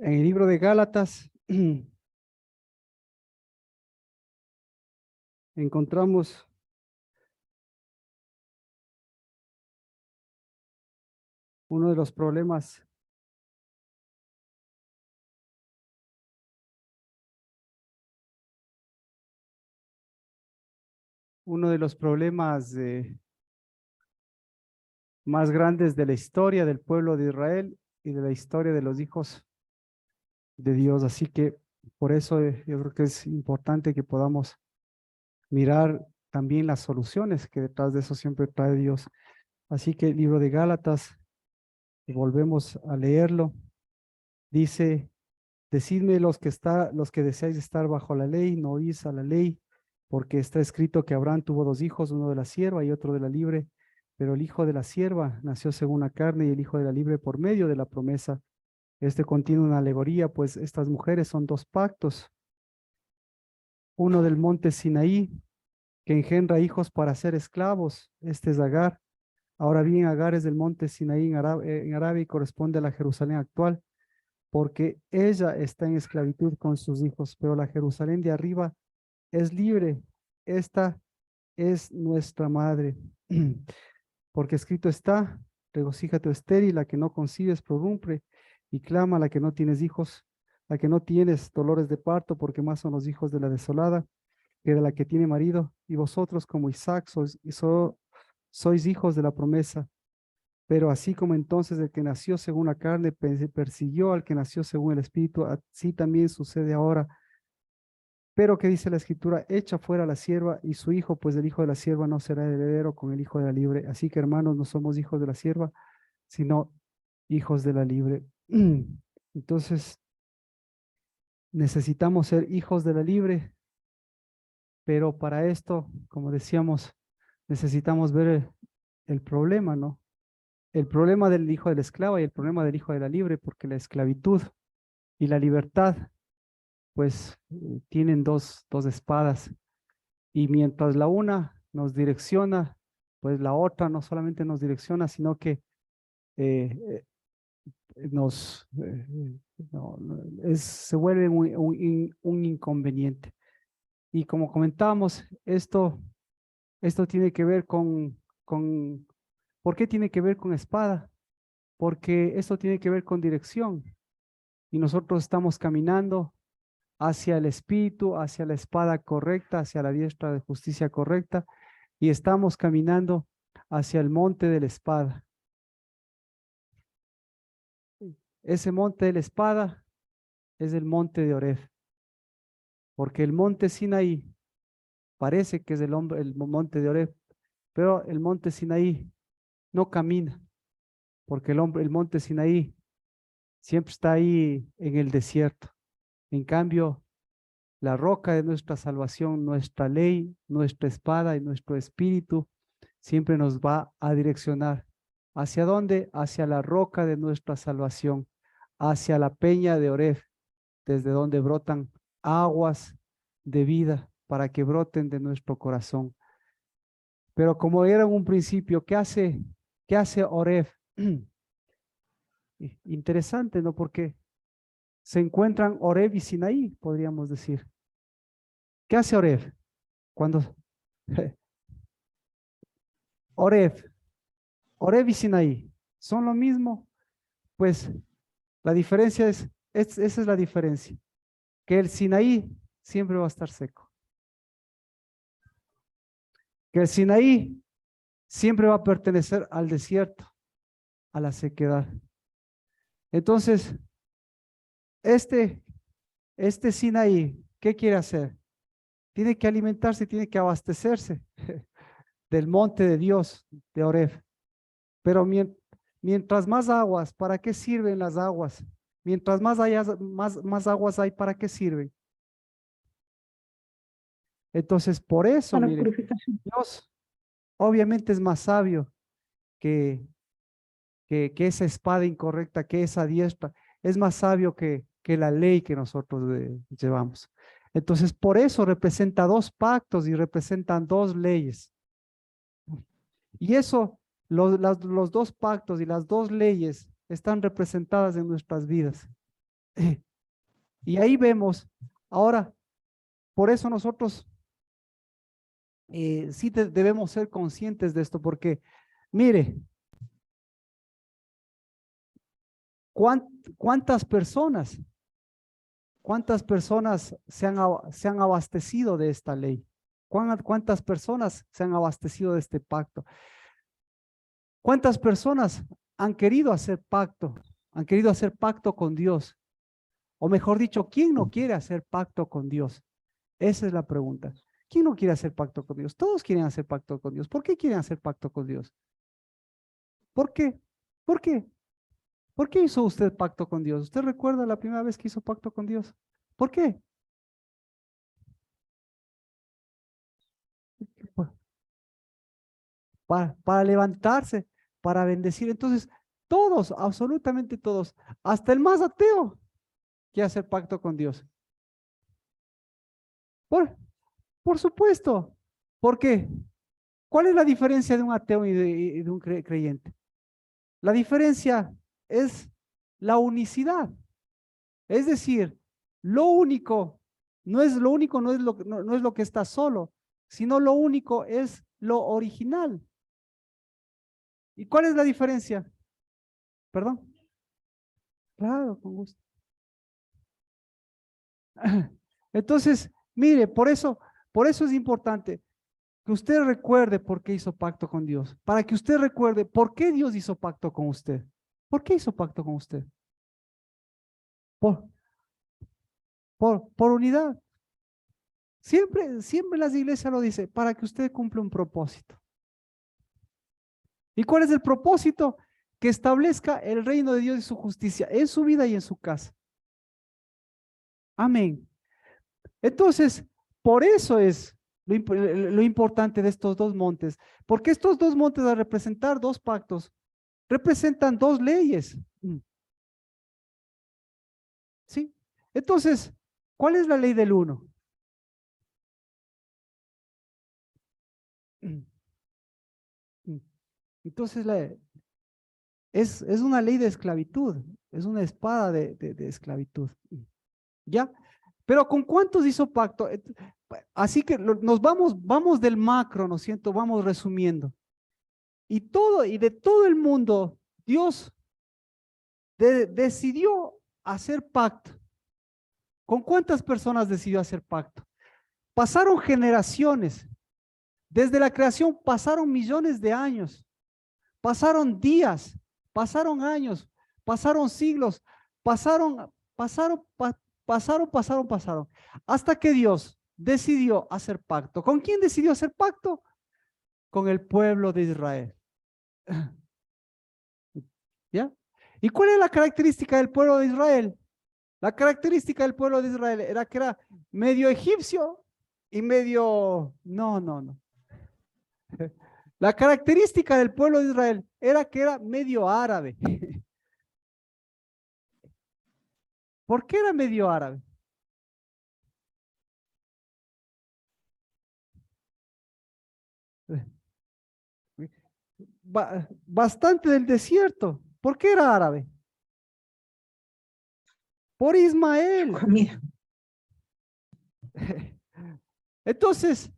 En el libro de Gálatas encontramos uno de los problemas, uno de los problemas más grandes de la historia del pueblo de Israel y de la historia de los hijos de Dios. Así que por eso yo creo que es importante que podamos mirar también las soluciones que detrás de eso siempre trae Dios. Así que el libro de Gálatas, volvemos a leerlo, dice: Decidme los que deseáis estar bajo la ley, no oís a la ley, porque está escrito que Abraham tuvo dos hijos, uno de la sierva y otro de la libre, pero el hijo de la sierva nació según la carne y el hijo de la libre por medio de la promesa. Este contiene una alegoría, pues estas mujeres son dos pactos, uno del monte Sinaí, que engendra hijos para ser esclavos, este es Agar. Ahora bien, Agar es del monte Sinaí en Arabia y corresponde a la Jerusalén actual, porque ella está en esclavitud con sus hijos, pero la Jerusalén de arriba es libre. Esta es nuestra madre. Porque escrito está: regocíjate, estéril, la que no concibes, prorrumpe, y clama la que no tienes hijos, la que no tienes dolores de parto, porque más son los hijos de la desolada que de la que tiene marido. Y vosotros, como Isaac, sois hijos de la promesa. Pero así como entonces el que nació según la carne persiguió al que nació según el espíritu, así también sucede ahora. Pero que dice la escritura: echa fuera a la sierva y su hijo, pues el hijo de la sierva no será heredero con el hijo de la libre. Así que, hermanos, no somos hijos de la sierva, sino hijos de la libre. Entonces, necesitamos ser hijos de la libre, pero para esto, como decíamos, necesitamos ver el problema, ¿no? El problema del hijo de la esclava y el problema del hijo de la libre, porque la esclavitud y la libertad, pues, tienen dos espadas. Y mientras la una nos direcciona, pues la otra no solamente nos direcciona, sino que eh, nos no, se vuelve un inconveniente. Y como comentábamos, esto tiene que ver ¿por qué tiene que ver con espada? Porque esto tiene que ver con dirección. Y nosotros estamos caminando hacia el espíritu, hacia la espada correcta, hacia la diestra de justicia correcta, y estamos caminando hacia el monte de la espada. Ese monte de la espada es el monte de Oreb, porque el monte Sinaí parece que es el monte de Oreb, pero el monte Sinaí no camina, porque el monte Sinaí siempre está ahí en el desierto. En cambio, la roca de nuestra salvación, nuestra ley, nuestra espada y nuestro espíritu siempre nos va a direccionar. ¿Hacia dónde? Hacia la roca de nuestra salvación, hacia la peña de Oreb, desde donde brotan aguas de vida para que broten de nuestro corazón. Pero como era en un principio, qué hace Oreb? Interesante, ¿no? Porque se encuentran Oreb y Sinaí, podríamos decir. ¿Qué hace Oreb? Cuando Oreb, Oreb y Sinaí son lo mismo, pues la diferencia esa es la diferencia, que el Sinaí siempre va a estar seco, que el Sinaí siempre va a pertenecer al desierto, a la sequedad. Entonces, este, este Sinaí, ¿qué quiere hacer? Tiene que alimentarse, tiene que abastecerse del monte de Dios, de Oreb. Pero mientras más aguas, ¿para qué sirven las aguas? Mientras más aguas hay, ¿para qué sirven? Entonces, por eso, Para mire, purificación. Dios obviamente es más sabio que, que esa espada incorrecta, que esa diestra, es más sabio que la ley que nosotros llevamos. Entonces, por eso representa dos pactos y representan dos leyes. Y eso, los dos pactos y las dos leyes están representadas en nuestras vidas. Y ahí vemos, ahora, por eso nosotros sí debemos ser conscientes de esto, porque mire, ¿cuántas personas, cuántas personas se han abastecido de esta ley? ¿Cuántas personas se han abastecido de este pacto? ¿Cuántas personas han querido hacer pacto? Han querido hacer pacto con Dios. O mejor dicho, ¿quién no quiere hacer pacto con Dios? Esa es la pregunta. ¿Quién no quiere hacer pacto con Dios? Todos quieren hacer pacto con Dios. ¿Por qué quieren hacer pacto con Dios? ¿Por qué? ¿Por qué? ¿Por qué hizo usted pacto con Dios? ¿Usted recuerda la primera vez que hizo pacto con Dios? ¿Por qué? Pa- para levantarse, para bendecir. Entonces, todos, absolutamente todos, hasta el más ateo, quiere hacer pacto con Dios. Por, por supuesto. ¿Por qué? ¿Cuál es la diferencia de un ateo y de un creyente? La diferencia es la unicidad. Es decir, lo único, lo único no es no es lo que está solo, sino lo único es lo original. ¿Y cuál es la diferencia? Perdón. Claro, con gusto. Entonces, mire, por eso es importante que usted recuerde por qué hizo pacto con Dios, para que usted recuerde por qué Dios hizo pacto con usted. ¿Por qué hizo pacto con usted? Por, por unidad. Siempre las iglesias lo dice, para que usted cumpla un propósito. ¿Y cuál es el propósito? Que establezca el reino de Dios y su justicia en su vida y en su casa. Amén. Entonces, por eso es lo importante de estos dos montes, porque estos dos montes, al representar dos pactos, representan dos leyes. ¿Sí? Entonces, ¿cuál es la ley del uno? Entonces, es una ley de esclavitud, es una espada de esclavitud. ¿Ya? Pero ¿con cuántos hizo pacto? Así que nos vamos del macro, ¿no es cierto? Vamos resumiendo. Y de todo el mundo, Dios decidió hacer pacto. ¿Con cuántas personas decidió hacer pacto? Pasaron generaciones. Desde la creación pasaron millones de años. Pasaron días, pasaron años, pasaron siglos, pasaron, pasaron, pasaron, hasta que Dios decidió hacer pacto. ¿Con quién decidió hacer pacto? Con el pueblo de Israel. ¿Ya? ¿Y cuál es la característica del pueblo de Israel? La característica del pueblo de Israel era que era medio egipcio y medio... No, no, no. La característica del pueblo de Israel era que era medio árabe. ¿Por qué era medio árabe? Bastante del desierto. ¿Por qué era árabe? Por Ismael. Comida. Entonces,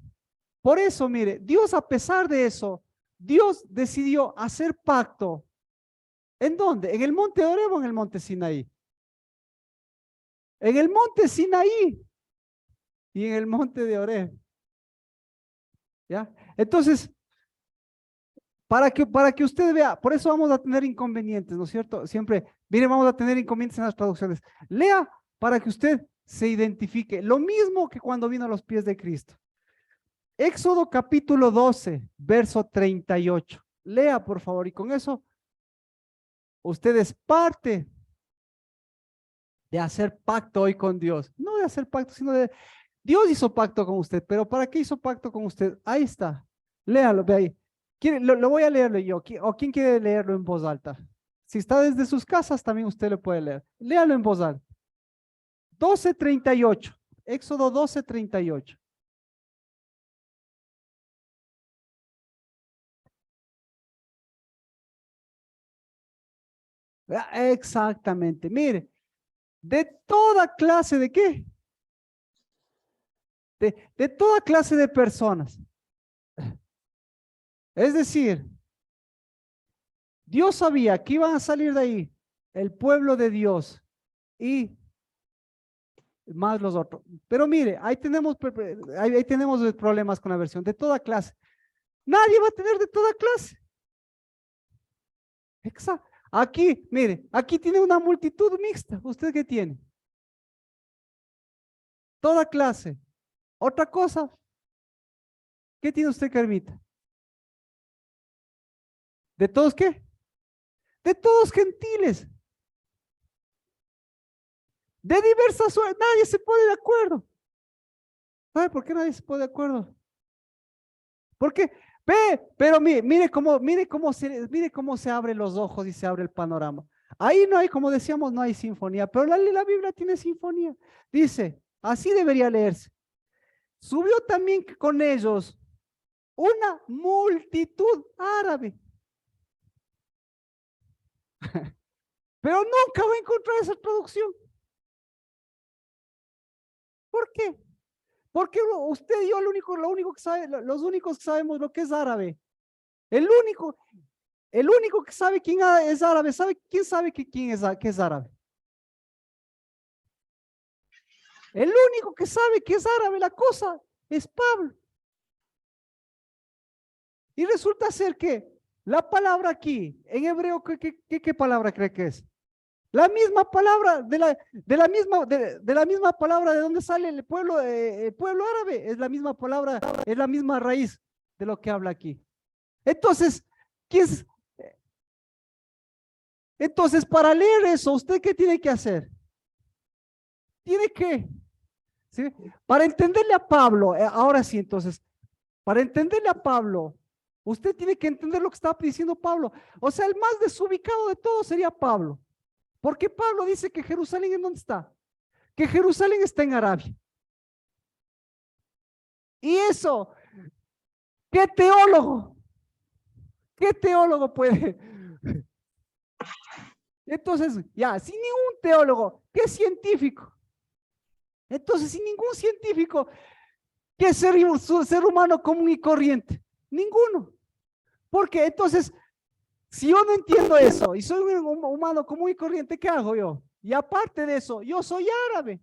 por eso, mire, Dios a pesar de eso, Dios decidió hacer pacto. ¿En dónde? ¿En el monte Oreb o en el monte Sinaí? En el monte Sinaí y en el monte de Oreb. ¿Ya? Entonces, para que usted vea, por eso vamos a tener inconvenientes, ¿no es cierto? Siempre, mire, vamos a tener inconvenientes en las traducciones. Lea para que usted se identifique. Lo mismo que cuando vino a los pies de Cristo. Éxodo capítulo 12, verso 38. Lea, por favor, y con eso usted es parte de hacer pacto hoy con Dios. No de hacer pacto, sino de... Dios hizo pacto con usted, pero ¿para qué hizo pacto con usted? Ahí está. Léalo, ve ahí. Lo voy a leerlo yo. ¿O quién quiere leerlo en voz alta? Si está desde sus casas, también usted lo puede leer. Léalo en voz alta. 12:38. Éxodo 12:38. Exactamente. Mire, de toda clase de qué? De toda clase de personas. Es decir, Dios sabía que iban a salir de ahí el pueblo de Dios y más los otros. Pero mire, ahí tenemos problemas con la versión de toda clase. Nadie va a tener de toda clase. Exacto. Aquí, mire, aquí tiene una multitud mixta. ¿Usted qué tiene? Toda clase. Otra cosa, ¿qué tiene usted, Carmita? ¿De todos qué? De todos gentiles. De diversas suertes. Nadie se pone de acuerdo. ¿Sabe por qué nadie se pone de acuerdo? Porque, pero mire cómo se abren los ojos y se abre el panorama. Ahí no hay, como decíamos, no hay sinfonía, pero la Biblia tiene sinfonía. Dice, así debería leerse. Subió también con ellos una multitud árabe. Pero nunca va a encontrar esa traducción. ¿Por qué? Porque usted y yo lo único que sabe, los únicos que sabemos lo que es árabe. El único que sabe quién es árabe, ¿quién sabe qué es árabe? El único que sabe que es árabe la cosa es Pablo. Y resulta ser que la palabra aquí, en hebreo, ¿qué palabra cree que es? La misma palabra, de la misma palabra de donde sale el pueblo árabe, es la misma palabra, es la misma raíz de lo que habla aquí. Entonces, entonces, para leer eso, ¿usted qué tiene que hacer? Tiene que, ¿sí? Para entenderle a Pablo, ahora sí, entonces, para entenderle a Pablo, usted tiene que entender lo que estaba diciendo Pablo. O sea, el más desubicado de todos sería Pablo. Porque Pablo dice que Jerusalén, ¿en dónde está? Que Jerusalén está en Arabia. Y eso, ¿qué teólogo? ¿Qué teólogo puede? Entonces, ya, sin ningún teólogo, ¿qué científico? Entonces, sin ningún científico, ¿qué ser humano común y corriente? Ninguno. Porque entonces, si yo no entiendo eso y soy un humano común y corriente, ¿qué hago yo? Y aparte de eso, yo soy árabe.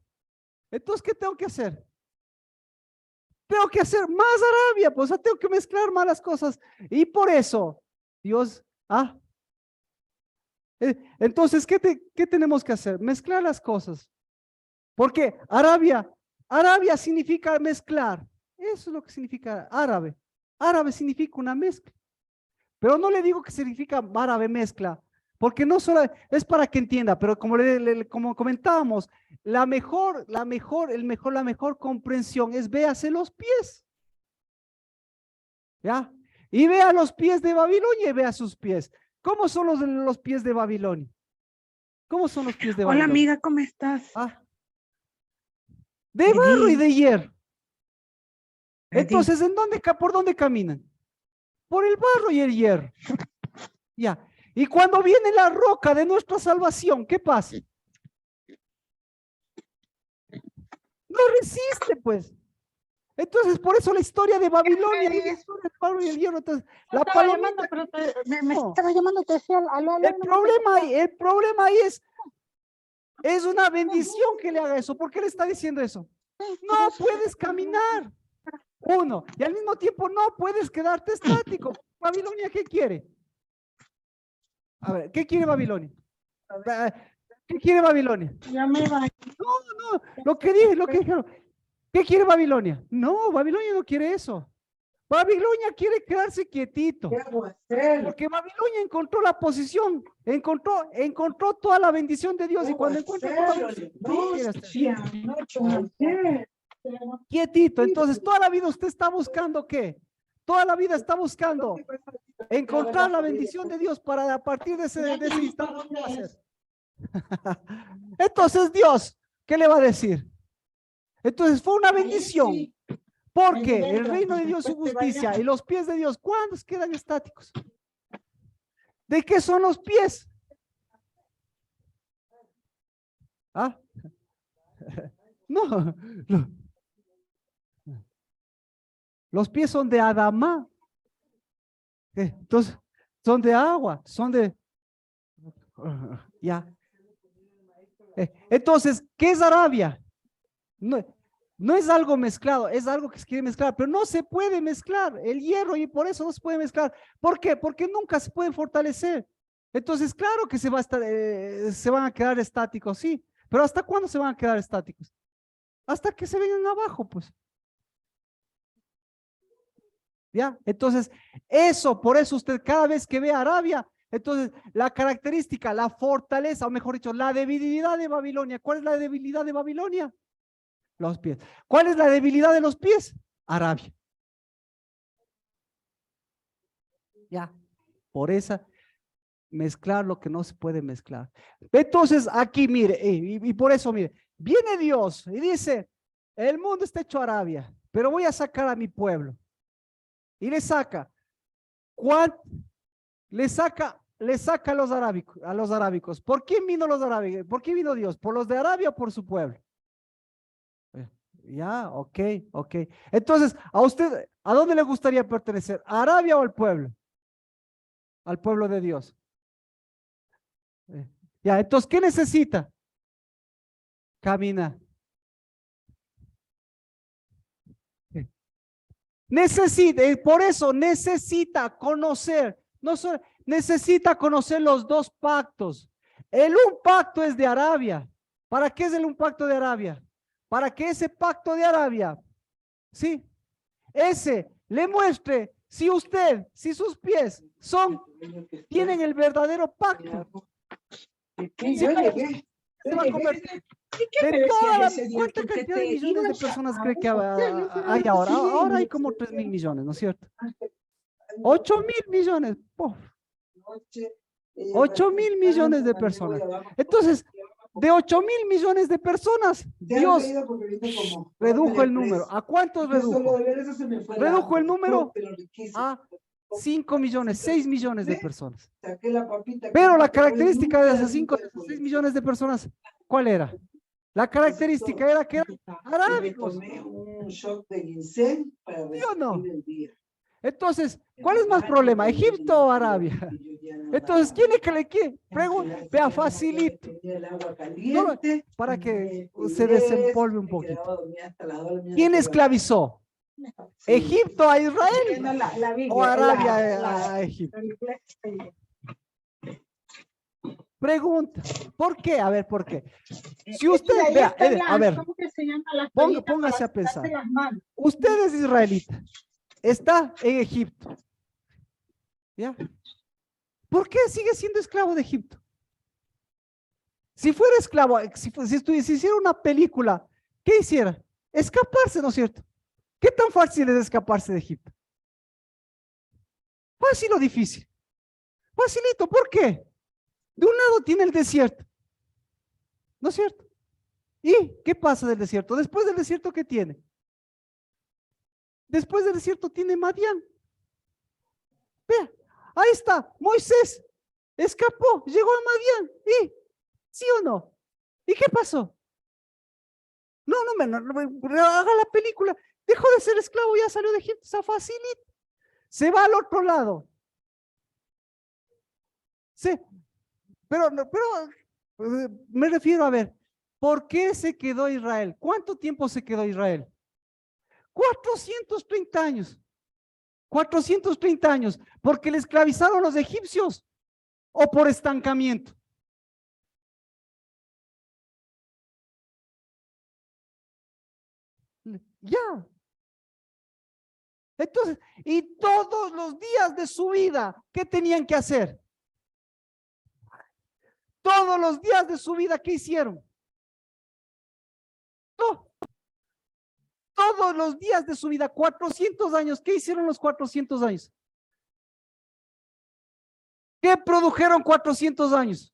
Entonces, ¿qué tengo que hacer? Tengo que hacer más Arabia, pues tengo que mezclar más las cosas. Y por eso, Dios, entonces, ¿qué tenemos que hacer? Mezclar las cosas. Porque Arabia significa mezclar. Eso es lo que significa árabe. Árabe significa una mezcla. Pero no le digo que significa árabe mezcla, porque no solo es para que entienda, pero como comentábamos, la mejor comprensión es véase los pies. ¿Ya? Y vea los pies de Babilonia y vea sus pies. ¿Cómo son los pies de Babilonia? ¿Cómo son los pies de Babilonia? Hola amiga, ¿cómo estás? De barro y de hierro. Entonces, ¿por dónde caminan? Por el barro y el hierro. Ya. Y cuando viene la roca de nuestra salvación, ¿qué pasa? No resiste, pues. Entonces, por eso la historia de Babilonia y el barro y el hierro. Entonces, la palomita. Me estaba llamando, te decía El problema ahí es una bendición que le haga eso. ¿Por qué le está diciendo eso? No puedes caminar. Uno, y al mismo tiempo no puedes quedarte estático. ¿Babilonia qué quiere? A ver, ¿qué quiere Babilonia? ¿Qué quiere Babilonia? No, lo que dijeron. ¿Qué quiere Babilonia? No, Babilonia no quiere eso. Babilonia quiere quedarse quietito. Porque Babilonia encontró la posición, encontró toda la bendición de Dios. Y cuando encuentra toda la bendición, quietito. Entonces, toda la vida usted está buscando ¿qué? Toda la vida está buscando encontrar la bendición de Dios para a partir de ese instante, ¿qué va a hacer? Entonces, Dios, ¿qué le va a decir? Entonces, fue una bendición. Porque el reino de Dios, su justicia y los pies de Dios, ¿cuándo quedan estáticos? ¿De qué son los pies? ¿Ah? No, lo- los pies son de Adamá. Entonces, son de agua, son de... Ya. Entonces, ¿qué es Arabia? No, no es algo mezclado, es algo que se quiere mezclar, pero no se puede mezclar el hierro y por eso no se puede mezclar. ¿Por qué? Porque nunca se puede fortalecer. Entonces, claro que se va a estar, se van a quedar estáticos, sí, pero ¿hasta cuándo se van a quedar estáticos? Hasta que se vengan abajo, pues. ¿Ya? Entonces, eso, por eso usted cada vez que ve a Arabia, entonces la característica, la fortaleza, o mejor dicho, la debilidad de Babilonia. ¿Cuál es la debilidad de Babilonia? Los pies. ¿Cuál es la debilidad de los pies? Arabia. Ya, por esa, mezclar lo que no se puede mezclar. Entonces, aquí mire, y por eso mire, viene Dios y dice, el mundo está hecho Arabia, pero voy a sacar a mi pueblo. Y le saca, ¿cuánto? Le saca a los arábicos. ¿Por quién vino los arábicos? ¿Por qué vino Dios? ¿Por los de Arabia o por su pueblo? Ya, ok, ok. Entonces, a usted, ¿a dónde le gustaría pertenecer? ¿A Arabia o al pueblo? Al pueblo de Dios. Ya, entonces, ¿qué necesita? Caminar. Necesita, por eso necesita conocer, no solo, necesita conocer los dos pactos. El un pacto es de Arabia. ¿Para qué es el un pacto de Arabia? Para que ese pacto de Arabia, sí, ese le muestre si usted, si sus pies tienen el verdadero pacto. Se va a convertir. De toda la, ¿cuánta cantidad de millones de personas cree que hay ahora? Ahora hay como 3.000 millones, ¿no es cierto? 8.000 millones. ¡Puf! 8.000 millones de personas. Entonces, de 8.000 millones de personas, Dios redujo el número. ¿A cuántos redujo? Redujo el número a 5 millones, 6 millones de personas. Pero la característica de esas 5, 6 millones de personas, ¿cuál era? La característica era que eran arábicos. ¿Sí o no? Entonces, ¿cuál es más problema? ¿Egipto o Arabia? Entonces, ¿quién es que le quiere? Vea, facilito. Solo para que se desempolve un poquito. ¿Quién esclavizó? ¿Egipto a Israel o Arabia a Egipto? Pregunta, ¿por qué? A ver, ¿por qué? Si usted, vea, a ver, póngase a pensar. Usted es israelita, está en Egipto, ¿ya? ¿Por qué sigue siendo esclavo de Egipto? Si fuera esclavo, si hiciera una película, ¿qué hiciera? Escaparse, ¿no es cierto? ¿Qué tan fácil es escaparse de Egipto? ¿Fácil o difícil? Facilito, ¿por qué? De un lado tiene el desierto, ¿no es cierto? ¿Y qué pasa del desierto? Después del desierto, ¿qué tiene? Después del desierto tiene Madián. Vea, ahí está, Moisés escapó, llegó a Madián. ¿Y sí o no? ¿Y qué pasó? Haga la película. Dejó de ser esclavo, ya salió de Egipto, está facilito. Se va al otro lado. Sí, pero me refiero a ver, ¿por qué se quedó Israel? ¿Cuánto tiempo se quedó Israel? 430 años. 430 años, porque le esclavizaron los egipcios o por estancamiento. Ya. Entonces, y todos los días de su vida, ¿qué tenían que hacer? Todos los días de su vida, ¿qué hicieron? Todos los días de su vida, 400 años, ¿qué hicieron los 400 años? ¿Qué produjeron 400 años?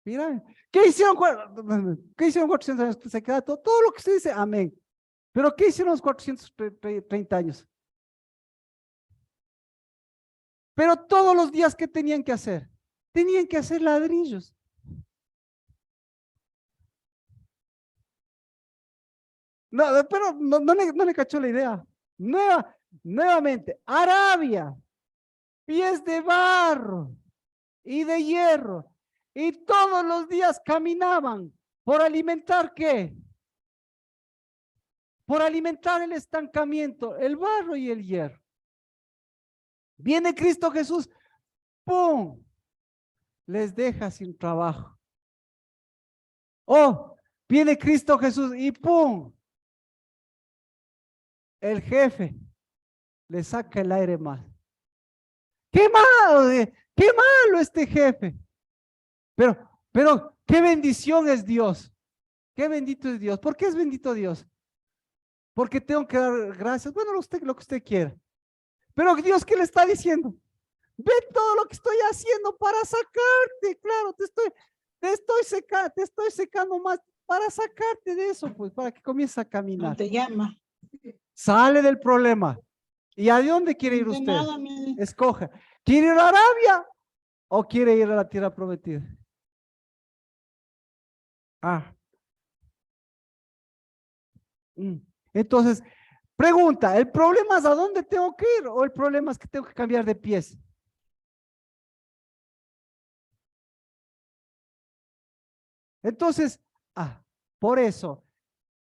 Mira, ¿qué hicieron 400 años? Se queda todo lo que se dice, amén. Pero ¿qué hicieron los 430 años? Pero todos los días, ¿qué tenían que hacer? tenían que hacer ladrillos. No, pero no le cachó la idea. Nuevamente, Arabia, pies de barro y de hierro. Y todos los días caminaban por alimentar ¿qué? Por alimentar el estancamiento, el barro y el hierro. Viene Cristo Jesús, ¡pum! Les deja sin trabajo. Oh, viene Cristo Jesús y ¡pum! El jefe le saca el aire más. ¡Qué malo! ¡Qué malo este jefe! Pero, qué bendición es Dios. Qué bendito es Dios. ¿Por qué es bendito Dios? Porque tengo que dar gracias. Bueno, lo que usted quiera. Pero Dios, ¿qué le está diciendo? Ve todo lo que estoy haciendo para sacarte. Claro, te estoy secando más para sacarte de eso, pues, para que comiences a No caminar. te llama. Sale del problema. ¿Y a dónde quiere ir De usted? nada, Escoja. ¿Quiere ir a Arabia o quiere ir a la tierra prometida? Ah. Entonces, pregunta, ¿el problema es a dónde tengo que ir o el problema es que tengo que cambiar de pies? Entonces, por eso,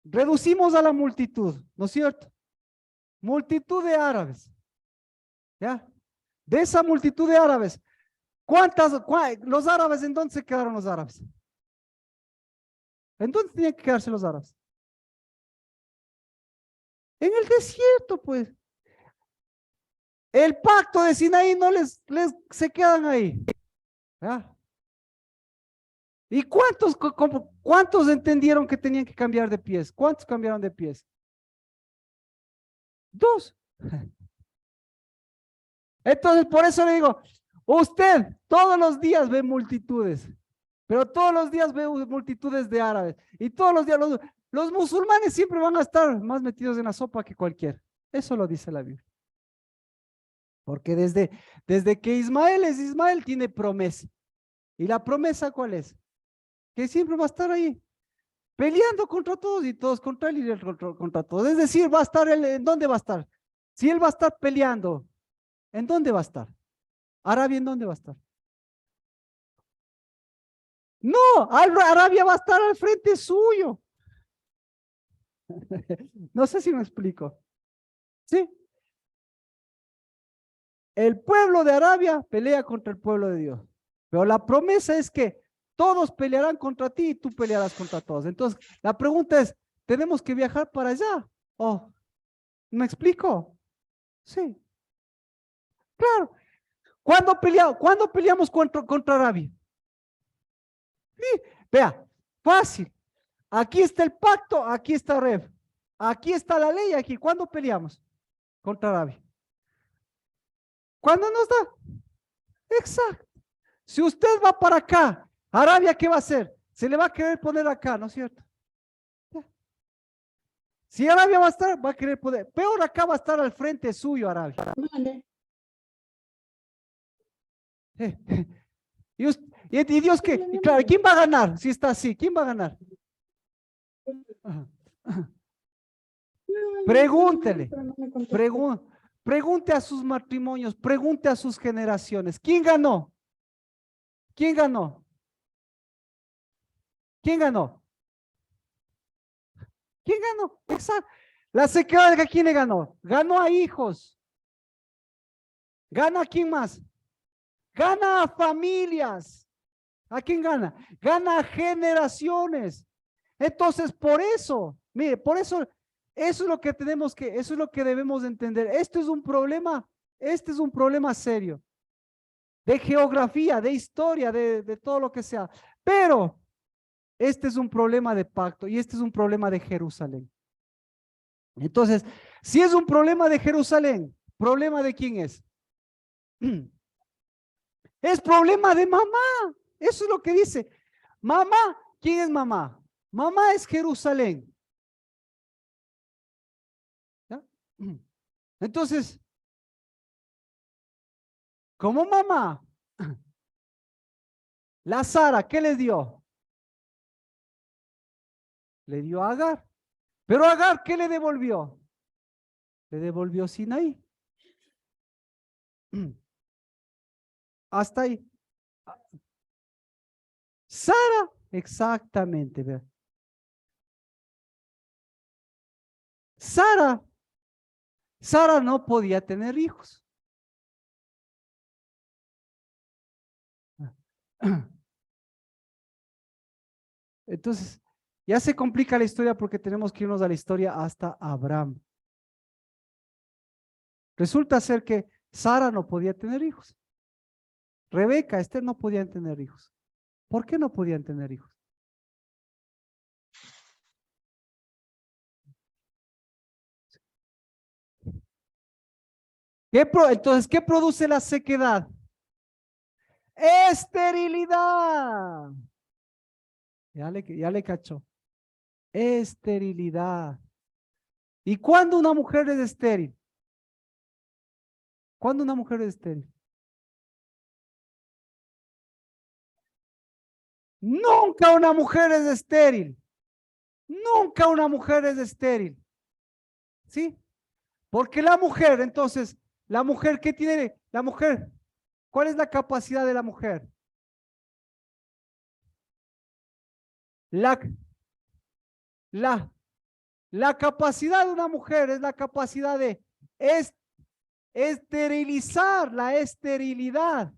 reducimos a la multitud, ¿no es cierto? Multitud de árabes, ¿ya? De esa multitud de árabes, los árabes, ¿en dónde se quedaron los árabes? ¿En dónde tenían que quedarse los árabes? En el desierto, pues. El pacto de Sinaí no se quedan ahí. ¿Ya? ¿Y cuántos entendieron que tenían que cambiar de pies? ¿Cuántos cambiaron de pies? 2. Entonces, por eso le digo, usted todos los días ve multitudes, pero todos los días ve multitudes de árabes. Y todos los días los musulmanes siempre van a estar más metidos en la sopa que cualquiera. Eso lo dice la Biblia. Porque desde que Ismael es Ismael, tiene promesa. ¿Y la promesa cuál es? Que siempre va a estar ahí, peleando contra todos y todos contra él y él contra todos. Es decir, va a estar él, ¿en dónde va a estar? Si él va a estar peleando, ¿en dónde va a estar? Arabia, ¿en dónde va a estar? No, Arabia va a estar al frente suyo. No sé si me explico. ¿Sí? El pueblo de Arabia pelea contra el pueblo de Dios. Pero la promesa es que todos pelearán contra ti y tú pelearás contra todos. Entonces, la pregunta es, ¿tenemos que viajar para allá? Oh, ¿me explico? Sí, claro. ¿Cuándo peleamos contra Arabia? Sí, vea, fácil. Aquí está el pacto, aquí está Rev. Aquí está la ley, aquí. ¿Cuándo peleamos contra Arabia? ¿Cuándo nos da? Exacto. Si usted va para acá, Arabia, ¿qué va a hacer? Se le va a querer poner acá, ¿no es cierto? Si Arabia va a estar, va a querer poner. Peor acá va a estar al frente suyo, Arabia. Vale. Y Dios qué, y claro, ¿quién va a ganar si está así? ¿Quién va a ganar? Pregúntele, pregunte a sus matrimonios, pregunte a sus generaciones. ¿Quién ganó? ¿Quién ganó? ¿Quién ganó? ¿Quién ganó? Exacto. La sequedad, ¿a quién le ganó? Ganó a hijos. ¿Gana a quién más? Gana a familias. ¿A quién gana? Gana a generaciones. Entonces, por eso, mire, por eso, eso es lo que debemos entender. Este es un problema serio de geografía, de historia, de todo lo que sea. Pero este es un problema de pacto y este es un problema de Jerusalén. Entonces, si es un problema de Jerusalén, ¿problema de quién es? Es problema de mamá. Eso es lo que dice. Mamá, ¿quién es mamá? Mamá es Jerusalén. ¿Ya? Entonces, como mamá La Sara, ¿qué les dio? Le dio a Agar. Pero Agar, ¿qué le devolvió? Le devolvió Sinaí. Hasta ahí. Sara, exactamente. Vea. Sara no podía tener hijos. Entonces, ya se complica la historia porque tenemos que irnos a la historia hasta Abraham. Resulta ser que Sara no podía tener hijos. Rebeca, Esther no podían tener hijos. ¿Por qué no podían tener hijos? Entonces, ¿qué produce la sequedad? Esterilidad. Ya le cachó. Esterilidad. ¿Y cuándo una mujer es estéril? ¿Cuándo una mujer es estéril? Nunca una mujer es estéril. Nunca una mujer es estéril. ¿Sí? Porque la mujer, entonces, la mujer, ¿qué tiene? La mujer, ¿cuál es la capacidad de la mujer? La, la, la capacidad de una mujer es la capacidad de esterilizar la esterilidad.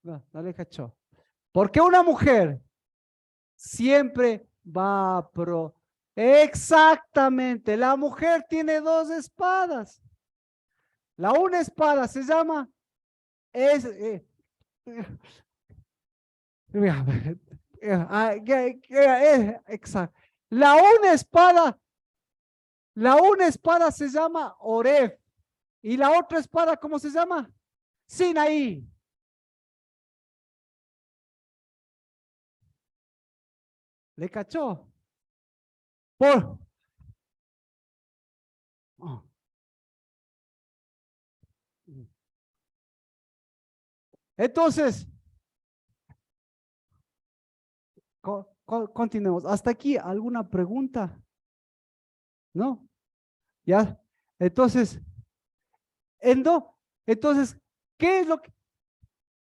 No le cachó. Porque una mujer siempre va a Exactamente, la mujer tiene dos espadas. La una espada se llama es exacto. La una espada se llama Oref y la otra espada ¿cómo se llama? Sinaí. ¿Le cachó? Por oh. Entonces, continuemos. ¿Hasta aquí alguna pregunta? ¿No? ¿Ya? Entonces, entonces, ¿qué es lo que,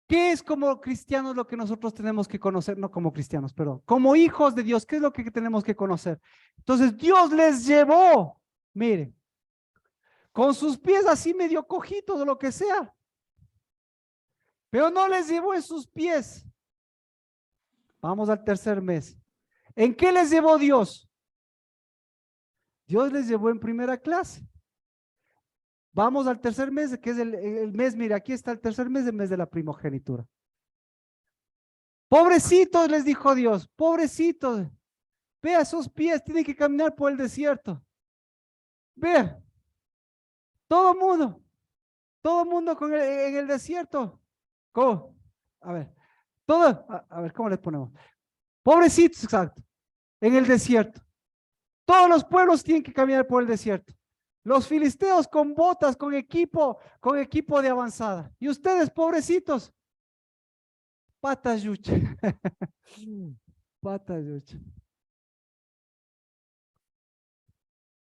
qué es como cristianos lo que nosotros tenemos que conocer? No como cristianos, pero como hijos de Dios, ¿qué es lo que tenemos que conocer? Entonces, Dios les llevó, miren, con sus pies así medio cojitos o lo que sea, pero no les llevó en sus pies. Vamos al tercer mes. ¿En qué les llevó Dios? Dios les llevó en primera clase. Vamos al tercer mes, que es el mes, mira, aquí está el tercer mes, el mes de la primogenitura. Pobrecitos, les dijo Dios, pobrecitos. Vea sus pies, tienen que caminar por el desierto. Vea, todo mundo en el desierto. ¿Cómo? A ver, a ver, ¿cómo les ponemos? Pobrecitos, exacto, en el desierto. Todos los pueblos tienen que caminar por el desierto. Los filisteos con botas, con equipo de avanzada. Y ustedes, pobrecitos, patas yucha. Patas yucha.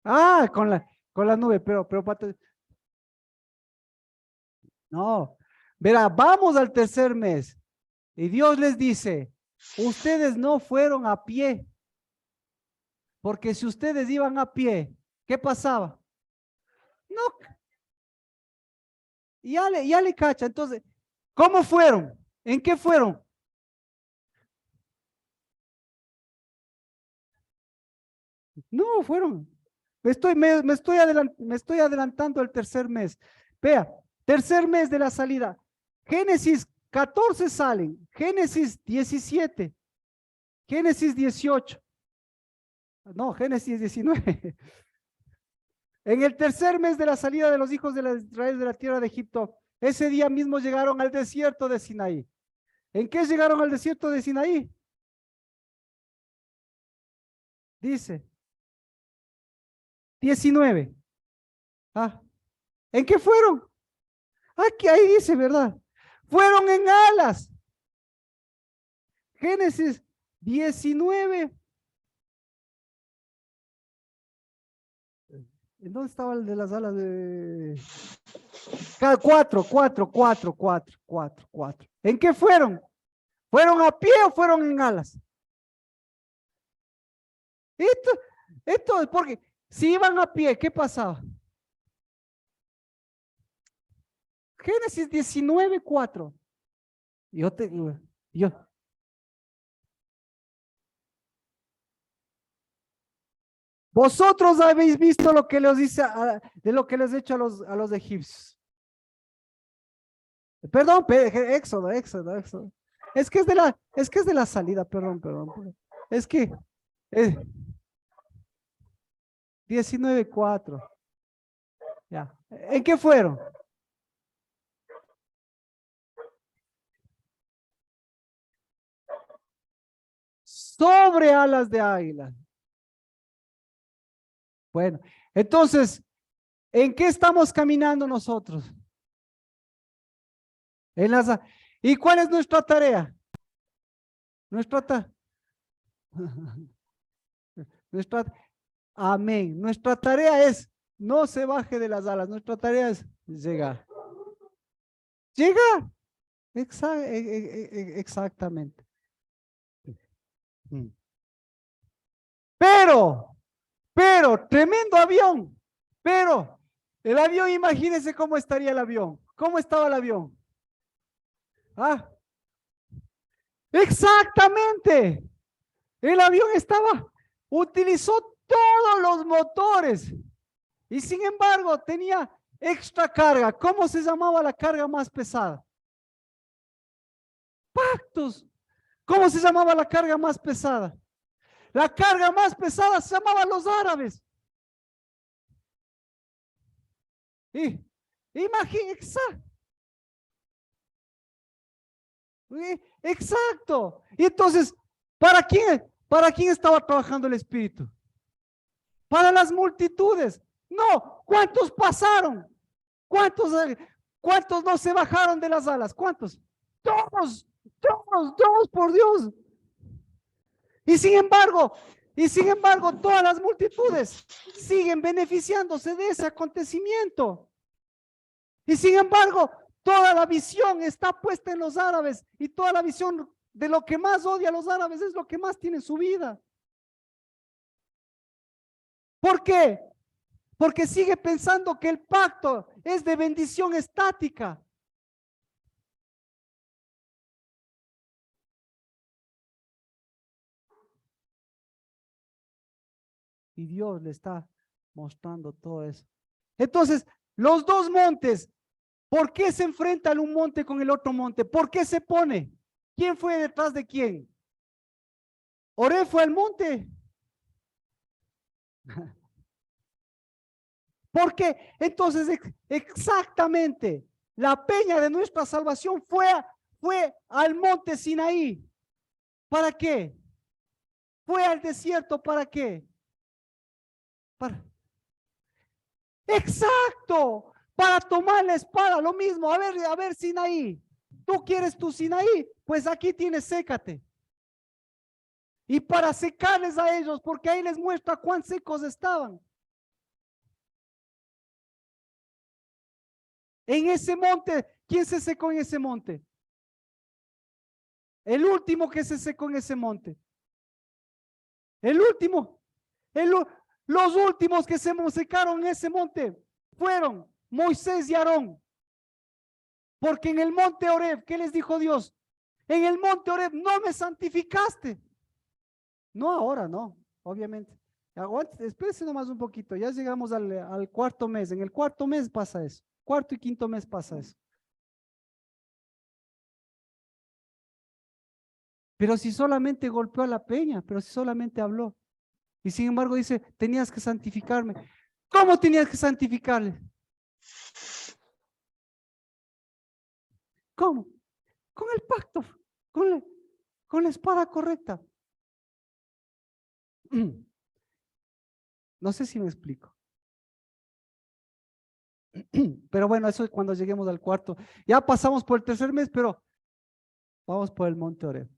Ah, con la nube, pero patas. No, verá, vamos al tercer mes. Y Dios les dice, ustedes no fueron a pie. Porque si ustedes iban a pie, ¿qué pasaba? No, ya le cacha. Entonces, ¿cómo fueron? ¿En qué fueron? No, fueron. Me estoy adelantando al tercer mes. Vea, tercer mes de la salida. Génesis 14 salen, Génesis 17, Génesis 18. No, Génesis 19. En el tercer mes de la salida de los hijos de Israel de la tierra de Egipto, ese día mismo llegaron al desierto de Sinaí. ¿En qué llegaron al desierto de Sinaí? Dice 19. Ah, ¿en qué fueron? Aquí, ahí dice, ¿verdad? Fueron en alas. Génesis 19. ¿En dónde estaba el de las alas de 4? ¿En qué fueron? ¿Fueron a pie o fueron en alas? Esto es porque si iban a pie, ¿qué pasaba? Génesis 19:4. Yo, vosotros habéis visto lo que les dice de lo que les he hecho a los egipcios. Perdón, Éxodo. Es que es de la salida, perdón. Es que eh, 19:4. Ya. ¿En qué fueron? Sobre alas de águila. Bueno, entonces, ¿en qué estamos caminando nosotros? En las, ¿y cuál es nuestra tarea? Nuestra nuestra, amén. Nuestra tarea es no se baje de las alas. Nuestra tarea es llegar. Llegar. Exactamente. Tremendo avión. Pero, el avión, imagínense cómo estaría el avión. ¿Cómo estaba el avión? Ah, exactamente. El avión utilizó todos los motores y sin embargo tenía extra carga. ¿Cómo se llamaba la carga más pesada? Pactos. ¿Cómo se llamaba la carga más pesada? La carga más pesada se llamaba los árabes. Y imagínense, exacto. Y entonces, ¿para quién estaba trabajando el Espíritu? Para las multitudes. No, ¿cuántos pasaron? ¿Cuántos no se bajaron de las alas? ¿Cuántos? Todos, por Dios. Y sin embargo, todas las multitudes siguen beneficiándose de ese acontecimiento. Y sin embargo, toda la visión está puesta en los árabes y toda la visión de lo que más odia a los árabes es lo que más tiene en su vida. ¿Por qué? Porque sigue pensando que el pacto es de bendición estática. Y Dios le está mostrando todo eso. Entonces, los dos montes, ¿por qué se enfrentan un monte con el otro monte? ¿Por qué se pone? ¿Quién fue detrás de quién? ¿Oré fue al monte? ¿Por qué? Entonces, exactamente, la peña de nuestra salvación fue al monte Sinaí. ¿Para qué? Fue al desierto, ¿para qué? Exacto, para tomar la espada, lo mismo. A ver, Sinaí, ¿tú quieres tu Sinaí? Pues aquí tienes, sécate. Y para secarles a ellos, porque ahí les muestra cuán secos estaban. En ese monte, ¿quién se secó en ese monte? El último que se secó en ese monte. El último. Los últimos que se secaron en ese monte fueron Moisés y Aarón. Porque en el monte Oreb, ¿qué les dijo Dios? En el monte Oreb no me santificaste. No ahora, no, obviamente. Aguante, espérese nomás un poquito, ya llegamos al cuarto mes. En el cuarto mes pasa eso. Cuarto y quinto mes pasa eso. Pero si solamente golpeó a la peña, pero si solamente habló. Y sin embargo dice, tenías que santificarme. ¿Cómo tenías que santificarle? ¿Cómo? Con el pacto, con la espada correcta. No sé si me explico. Pero bueno, eso es cuando lleguemos al cuarto. Ya pasamos por el tercer mes, pero vamos por el monte Oreb.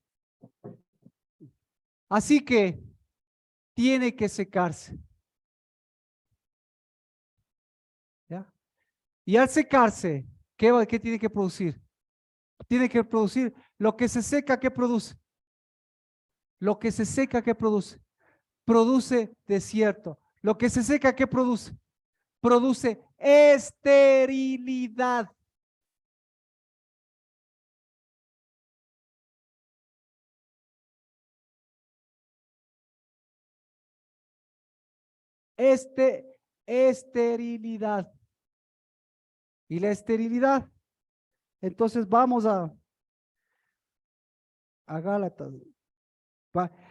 Así que tiene que secarse. ¿Ya? Y al secarse, ¿qué tiene que producir? Tiene que producir lo que se seca, ¿qué produce? Lo que se seca, ¿qué produce? Produce desierto. Lo que se seca, ¿qué produce? Produce esterilidad. Esterilidad. Y la esterilidad. Entonces vamos a Gálatas.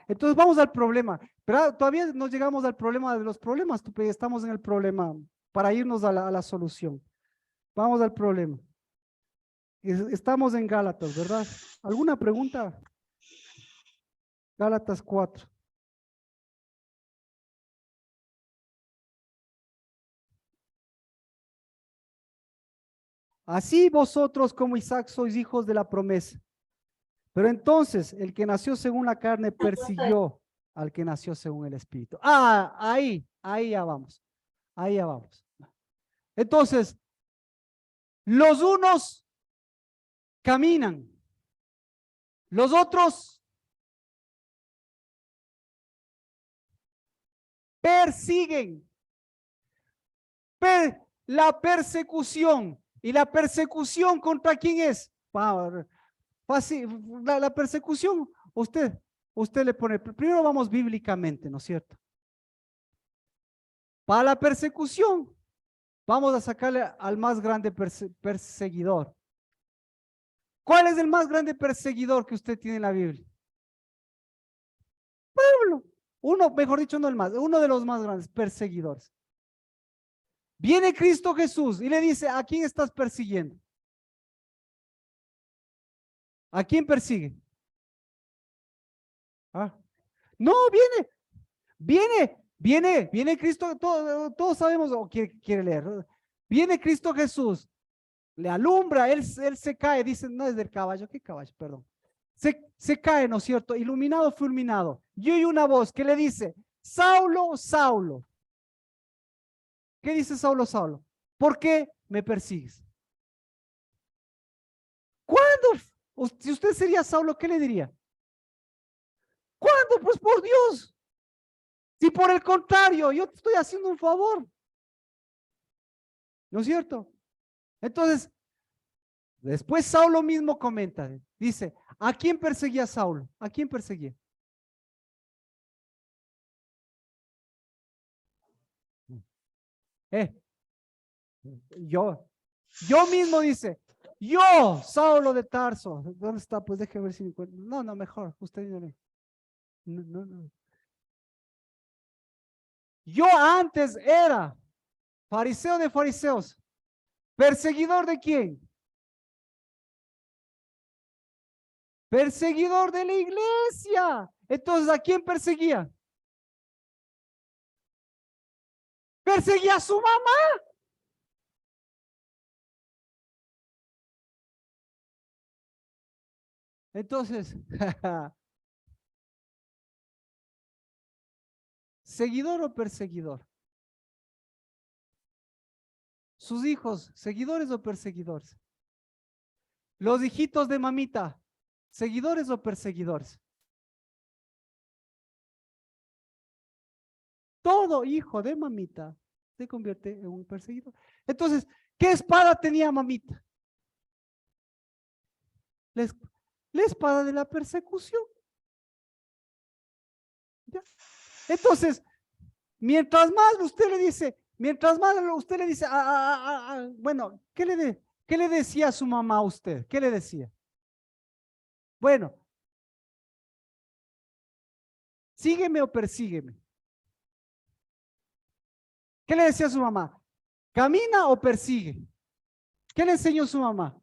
Entonces vamos al problema. Pero todavía no llegamos al problema de los problemas. Estamos en el problema para irnos a la solución. Vamos al problema. Estamos en Gálatas, ¿verdad? ¿Alguna pregunta? Gálatas 4. Así vosotros como Isaac sois hijos de la promesa. Pero entonces el que nació según la carne persiguió al que nació según el Espíritu. Ahí ya vamos. Ahí ya vamos. Entonces, los unos caminan, los otros persiguen. La persecución. ¿Y la persecución contra quién es? La persecución, usted le pone, primero vamos bíblicamente, ¿no es cierto? Para la persecución, vamos a sacarle al más grande perseguidor. ¿Cuál es el más grande perseguidor que usted tiene en la Biblia? Pablo. Uno, mejor dicho, no el más, uno de los más grandes perseguidores. Viene Cristo Jesús y le dice, ¿a quién estás persiguiendo? ¿A quién persigue? ¿Ah? No, viene Cristo, todos sabemos, o quiere leer. Viene Cristo Jesús, le alumbra, él se cae, dice, no es del caballo, ¿qué caballo? Perdón. Se cae, ¿no es cierto? Iluminado, fulminado. Y oye una voz que le dice, Saulo, Saulo. ¿Qué dice Saulo, Saulo? ¿Por qué me persigues? ¿Cuándo? Si usted sería Saulo, ¿qué le diría? ¿Cuándo? Pues por Dios. Si por el contrario, yo te estoy haciendo un favor. ¿No es cierto? Entonces, después Saulo mismo comenta, dice, ¿a quién perseguía Saulo? ¿A quién perseguía? Yo mismo dice, yo, Saulo de Tarso. ¿Dónde está? Pues déjeme ver si me encuentro. No, mejor, usted dígame. No. Yo antes era fariseo de fariseos. ¿Perseguidor de quién? Perseguidor de la iglesia. Entonces, ¿a quién perseguía? Perseguía a su mamá. Entonces, ¿seguidor o perseguidor? Sus hijos, ¿seguidores o perseguidores? Los hijitos de mamita, ¿seguidores o perseguidores? Todo hijo de mamita se convierte en un perseguidor. Entonces, ¿qué espada tenía mamita? La espada de la persecución. ¿Ya? Entonces, mientras más usted le dice, bueno, ¿qué le decía a su mamá a usted? ¿Qué le decía? Bueno, sígueme o persígueme. ¿Qué le decía a su mamá? ¿Camina o persigue? ¿Qué le enseñó su mamá?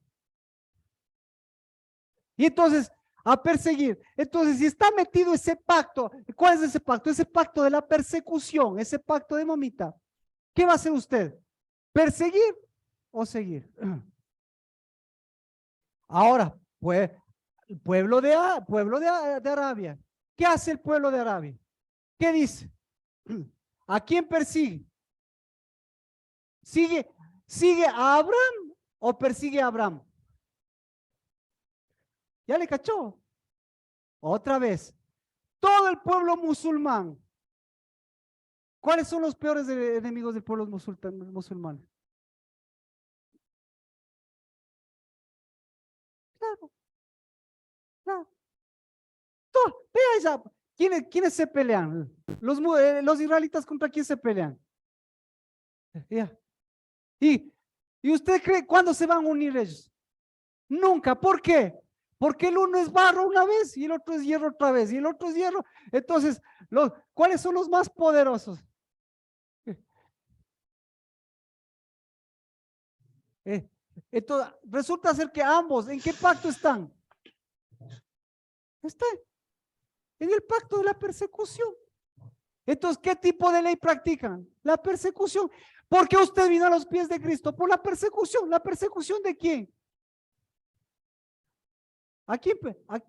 Y entonces, a perseguir. Entonces, si está metido ese pacto, ¿cuál es ese pacto? Ese pacto de la persecución, ese pacto de mamita. ¿Qué va a hacer usted? Perseguir o seguir? Ahora, pues, el pueblo de Arabia. ¿Qué hace el pueblo de Arabia? ¿Qué dice? ¿A quién persigue? ¿Sigue a Abraham o persigue a Abraham? ¿Ya le cachó? Otra vez. Todo el pueblo musulmán. ¿Cuáles son los peores enemigos del pueblo musulmán? Claro, claro. Vea esa. ¿Quiénes se pelean? Los israelitas, ¿contra quién se pelean? Ya. ¿Y usted cree cuándo se van a unir ellos? Nunca. ¿Por qué? Porque el uno es barro una vez y el otro es hierro otra vez y el otro es hierro. Entonces, ¿cuáles son los más poderosos? Entonces, resulta ser que ambos, ¿en qué pacto están? Están en el pacto de la persecución. Entonces, ¿qué tipo de ley practican? La persecución. ¿Por qué usted vino a los pies de Cristo? Por la persecución. ¿La persecución de quién? ¿A quién?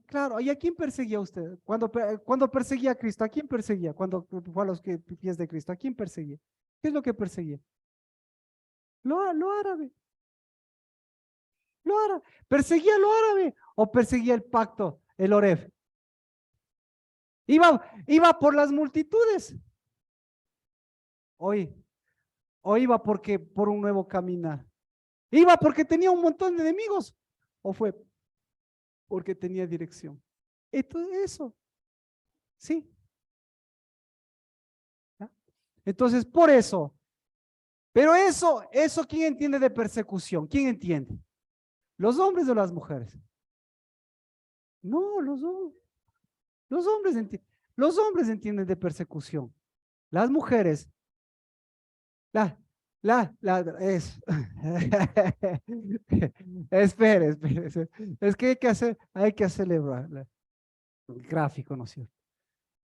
Claro, ¿y a quién perseguía usted? Cuando perseguía a Cristo, ¿a quién perseguía? Cuando fue a los pies de Cristo, ¿a quién perseguía? ¿Qué es lo que perseguía? Lo árabe. Lo árabe. ¿Perseguía lo árabe o perseguía el pacto, el Oref? Iba por las multitudes. O iba por un nuevo caminar. Iba porque tenía un montón de enemigos. O fue porque tenía dirección. Entonces, eso. Sí. ¿Ya? Entonces, por eso. Pero eso, ¿quién entiende de persecución? ¿Quién entiende? ¿Los hombres o las mujeres? No, los hombres. Los hombres entienden de persecución. Las mujeres, espere. Es que hay que hacerle el gráfico, ¿no es cierto?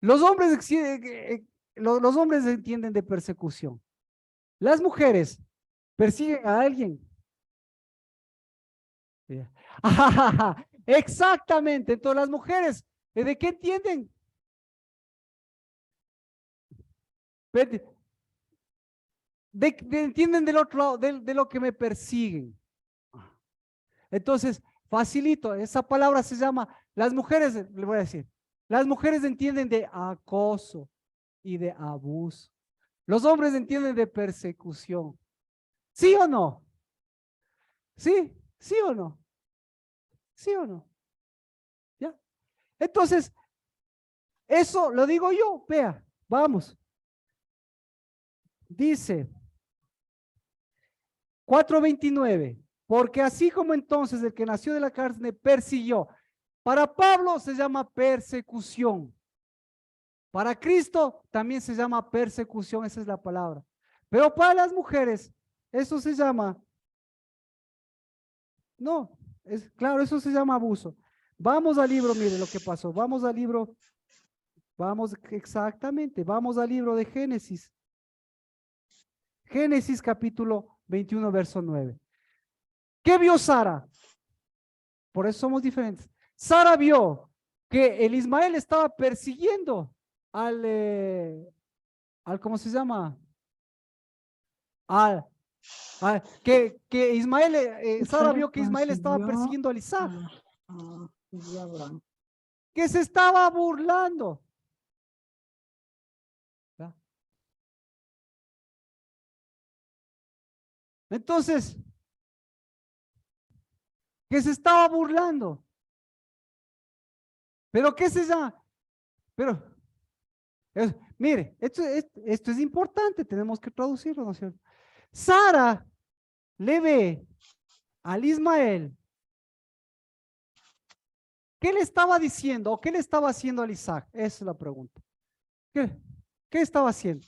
Los hombres entienden de persecución. Las mujeres persiguen a alguien. Exactamente. Entonces las mujeres, ¿de qué entienden? Entienden del otro lado, de lo que me persiguen. Entonces, facilito, esa palabra se llama, las mujeres, le voy a decir, las mujeres entienden de acoso y de abuso. Los hombres entienden de persecución. ¿Sí o no? ¿Sí? ¿Sí o no? ¿Sí o no? ¿Ya? Entonces, eso lo digo yo, vea, vamos. Dice 4:29, porque así como entonces el que nació de la carne persiguió, para Pablo se llama persecución. Para Cristo también se llama persecución, esa es la palabra. Pero para las mujeres, eso se llama, no, claro, eso se llama abuso. Vamos al libro, mire lo que pasó, vamos al libro, exactamente, vamos al libro de Génesis. Génesis capítulo 21, verso 9. ¿Qué vio Sara? Por eso somos diferentes. Sara vio que el Ismael estaba persiguiendo al ¿cómo se llama? Que Ismael, Sara vio que Ismael estaba persiguiendo al Isaac. Que se estaba burlando. ¿Ya? Entonces, que se estaba burlando. Pero ¿qué se llama? Pero, mire, esto es importante, tenemos que traducirlo, ¿no es cierto? Sara le ve al Ismael. ¿Qué le estaba diciendo o qué le estaba haciendo al Isaac? Esa es la pregunta. ¿Qué estaba haciendo?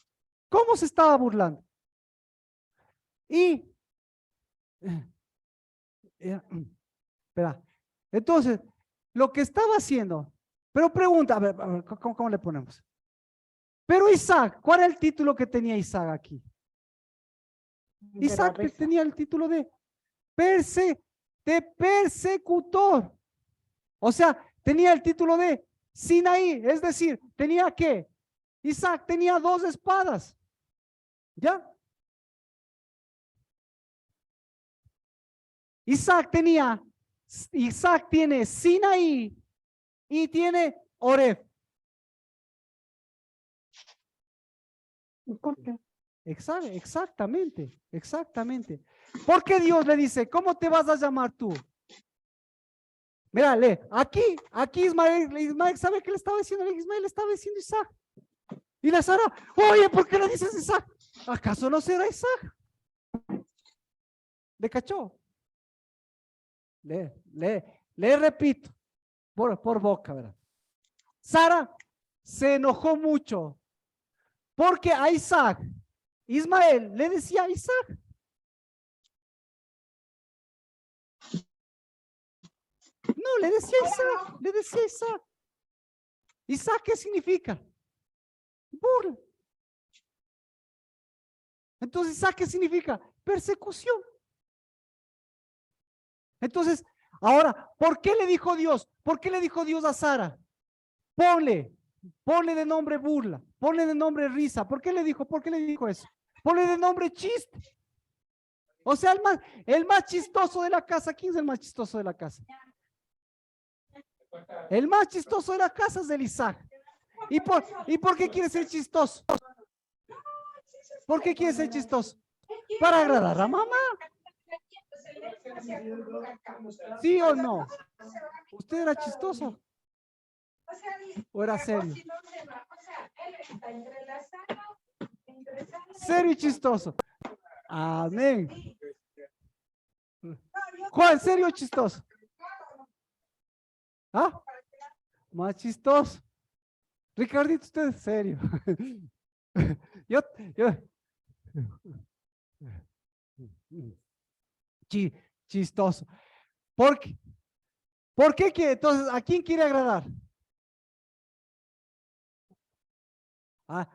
¿Cómo se estaba burlando? Y, espera, entonces, lo que estaba haciendo, pero pregunta, a ver, ¿cómo le ponemos? Pero Isaac, ¿cuál era el título que tenía Isaac aquí? Isaac tenía el título de de persecutor. O sea, tenía el título de Sinaí, es decir, tenía que Isaac tenía 2 espadas. ¿Ya? Isaac tiene Sinaí y tiene Oreb. ¿Por qué? Exactamente. ¿Por qué Dios le dice, cómo te vas a llamar tú? Mírale, aquí Ismael, ¿sabe qué le estaba diciendo? Ismael le estaba diciendo Isaac. Y la Sara, oye, ¿por qué le dices Isaac? ¿Acaso no será Isaac? ¿Le cachó? Le repito, por boca, ¿verdad? Sara se enojó mucho porque a Ismael le decía Isaac. No, le decía Isaac. Isaac, ¿qué significa? Burla. Entonces, Isaac, ¿qué significa? Persecución. Entonces, ahora, ¿por qué le dijo Dios? ¿Por qué le dijo Dios a Sara? Ponle de nombre burla, ponle de nombre risa. ¿Por qué le dijo? ¿Por qué le dijo eso? Ponle de nombre chiste. O sea, el más chistoso de la casa. ¿Quién es el más chistoso de la casa? El más chistoso de la casa es el Isaac. ¿Y por qué quiere ser chistoso? ¿Por qué quiere ser chistoso? Para agradar a mamá. ¿Sí o no? ¿Usted era chistoso? ¿O era serio? Serio y chistoso. Amén. ¿Cuál? ¿Serio o chistoso? ¿Ah? Más chistoso. Ricardito, usted es serio. yo. Chistoso. ¿Por qué? ¿Por qué quiere? Entonces, ¿a quién quiere agradar? A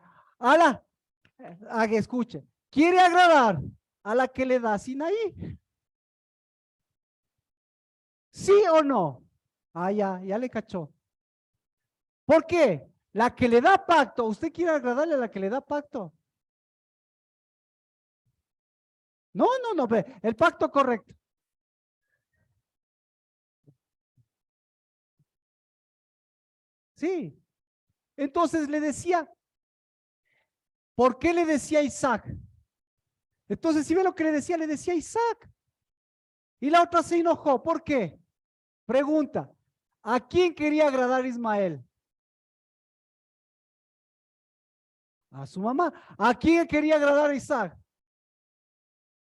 que escuche. ¿Quiere agradar a la que le da Sinaí? ¿Sí o no? Ya le cachó. ¿Por qué? La que le da pacto, ¿usted quiere agradarle a la que le da pacto? No, el pacto correcto. Sí. Entonces le decía, ¿por qué le decía Isaac? Entonces, si ve lo que le decía Isaac. Y la otra se enojó. ¿Por qué? Pregunta, ¿a quién quería agradar Ismael? A su mamá. ¿A quién quería agradar Isaac?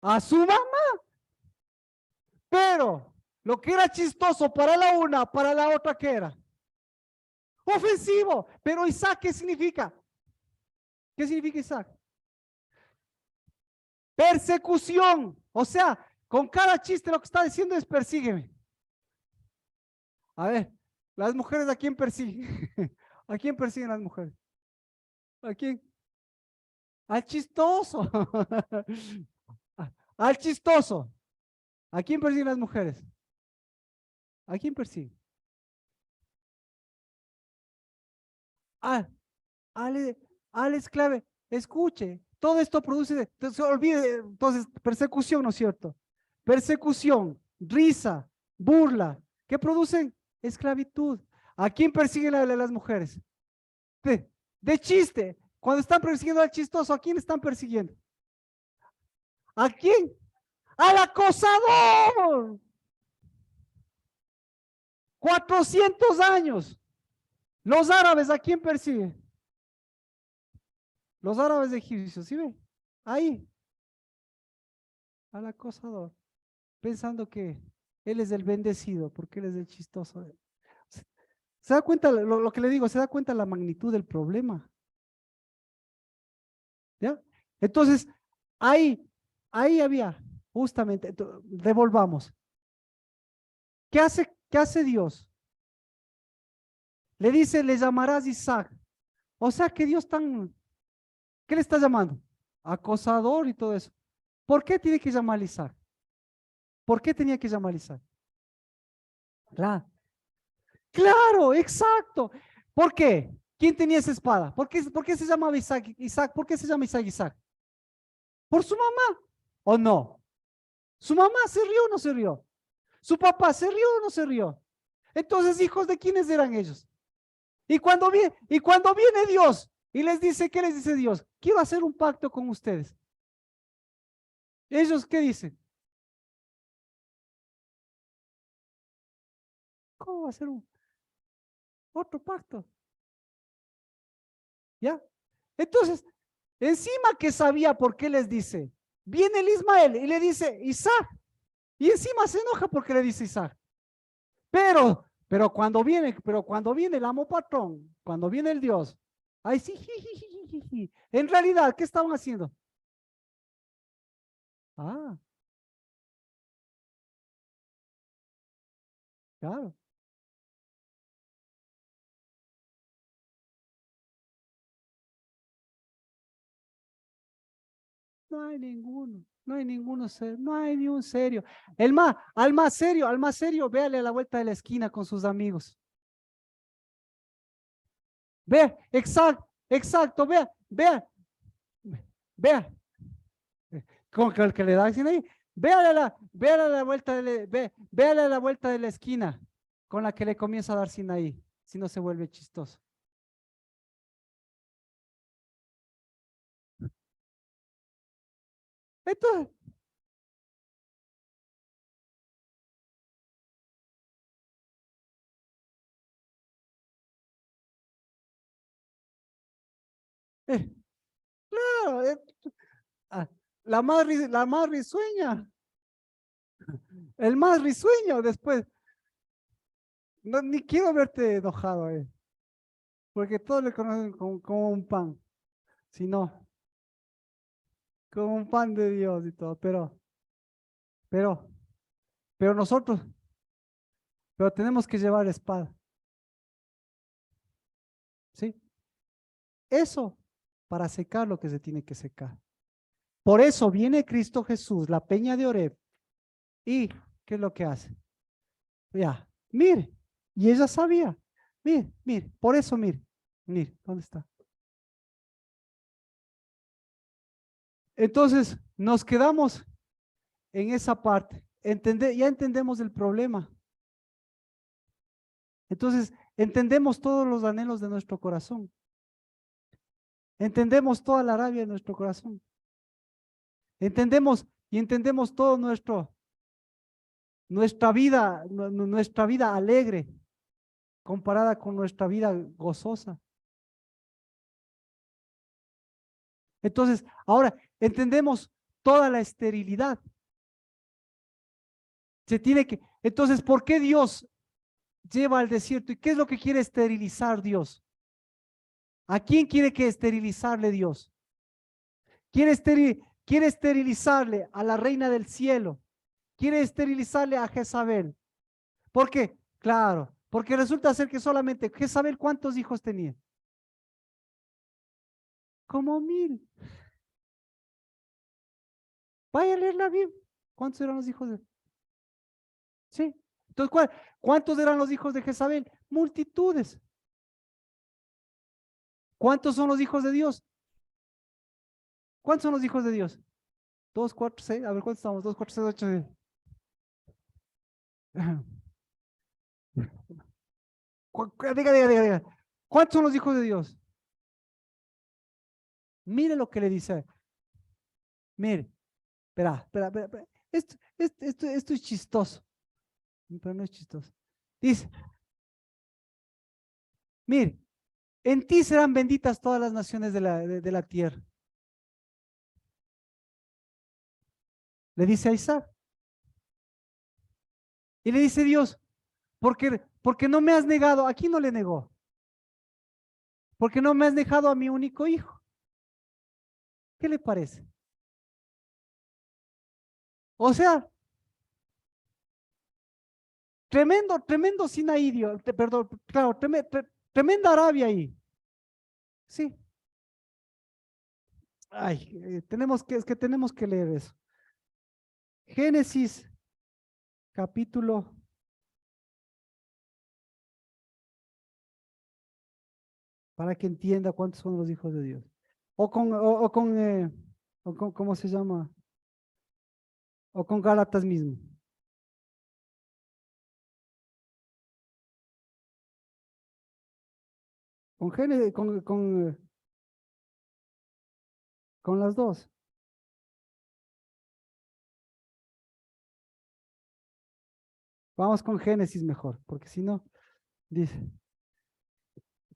A su mamá. Pero lo que era chistoso para la una, para la otra, ¿qué era? Ofensivo. Pero Isaac, ¿qué significa? ¿Qué significa Isaac? Persecución. O sea, con cada chiste lo que está diciendo es persígueme. A ver, las mujeres, ¿a quién persiguen? ¿A quién persiguen las mujeres? ¿A quién? Al chistoso. Al chistoso. ¿A quién persiguen las mujeres? ¿A quién persiguen? Al esclave. Escuche, todo esto produce, se olvide, entonces, persecución, ¿no es cierto? Persecución, risa, burla. ¿Qué producen? Esclavitud. ¿A quién persiguen las mujeres? De chiste. Cuando están persiguiendo al chistoso, ¿a quién están persiguiendo? ¿A quién? ¡Al acosador! 400 años. Los árabes, ¿a quién persiguen? Los árabes egipcios, ¿sí ve? Ahí. Al acosador. Pensando que él es el bendecido, porque él es el chistoso. ¿Se da cuenta lo que le digo? ¿Se da cuenta la magnitud del problema? ¿Ya? Entonces, ahí había, justamente, devolvamos. ¿Qué hace Dios? Le dice, le llamarás Isaac. O sea que Dios ¿qué le está llamando? Acosador y todo eso. ¿Por qué tiene que llamarle Isaac? ¿Por qué tenía que llamar a Isaac? Claro, claro, exacto. ¿Por qué? ¿Quién tenía esa espada? Por qué se llamaba Isaac? Isaac, ¿por qué se llama Isaac Isaac? ¿Por su mamá o no? ¿Su mamá se rió o no se rió? ¿Su papá se rió o no se rió? Entonces, ¿hijos de quiénes eran ellos? Y cuando viene Dios y les dice, ¿qué les dice Dios? Quiero hacer un pacto con ustedes. ¿Ellos qué dicen? ¿Cómo va a ser otro pacto? ¿Ya? Entonces, encima que sabía por qué les dice, viene el Ismael y le dice Isaac, y encima se enoja porque le dice Isaac. Pero cuando viene el amo patrón, cuando viene el Dios, ahí sí, jijijijiji. En realidad, ¿qué estaban haciendo? Ah, claro. No hay ni un serio. Al más serio, véale a la vuelta de la esquina con sus amigos. Ve, exacto, exacto, vea, con que el que le da acción ahí, véale a la vuelta véale a la vuelta de la esquina con la que le comienza a dar sin ahí, si no se vuelve chistoso. Entonces, eh, claro, ah, la más risueña, el más risueño después. No, ni quiero verte enojado, porque todos le conocen como un pan, si no, como un pan de Dios y todo, pero, pero nosotros, pero tenemos que llevar espada, ¿sí? Eso para secar lo que se tiene que secar. Por eso viene Cristo Jesús, la peña de Oreb, y ¿qué es lo que hace? Ya, mire, y ella sabía, mire, por eso mire, ¿dónde está? Entonces, nos quedamos en esa parte, ya entendemos el problema. Entonces, entendemos todos los anhelos de nuestro corazón. Entendemos toda la rabia de nuestro corazón. Entendemos todo nuestra vida alegre comparada con nuestra vida gozosa. Entonces, ahora entendemos toda la esterilidad. Entonces, ¿por qué Dios lleva al desierto? ¿Y qué es lo que quiere esterilizar Dios? ¿A quién quiere que esterilizarle Dios? Quiere esterilizarle a la reina del cielo. Quiere esterilizarle a Jezabel. ¿Por qué? Claro, porque resulta ser que solamente Jezabel, ¿cuántos hijos tenía? Como 1000. Vaya a leer la Biblia. ¿Cuántos eran los hijos de? Sí. Entonces, ¿cuántos eran los hijos de Jezabel? Multitudes. ¿Cuántos son los hijos de Dios? ¿Cuántos son los hijos de Dios? 2, 4, 6. A ver, ¿cuántos estamos? 2, 4, 6, 8. Diga. ¿Cuántos son los hijos de Dios? Mire lo que le dice. Mire, espera. Esto es chistoso, pero no es chistoso. Dice, mire, en ti serán benditas todas las naciones de la tierra. Le dice a Isaac. Y le dice Dios, porque no me has negado, aquí no le negó, porque no me has dejado a mi único hijo. ¿Qué le parece? O sea, tremendo Sinaí, perdón, claro, tremenda Arabia ahí. Sí. Ay, es que tenemos que leer eso. Génesis capítulo, para que entienda cuántos son los hijos de Dios. ¿Cómo se llama? O con Gálatas mismo. Con las dos. Vamos con Génesis mejor, porque si no, dice,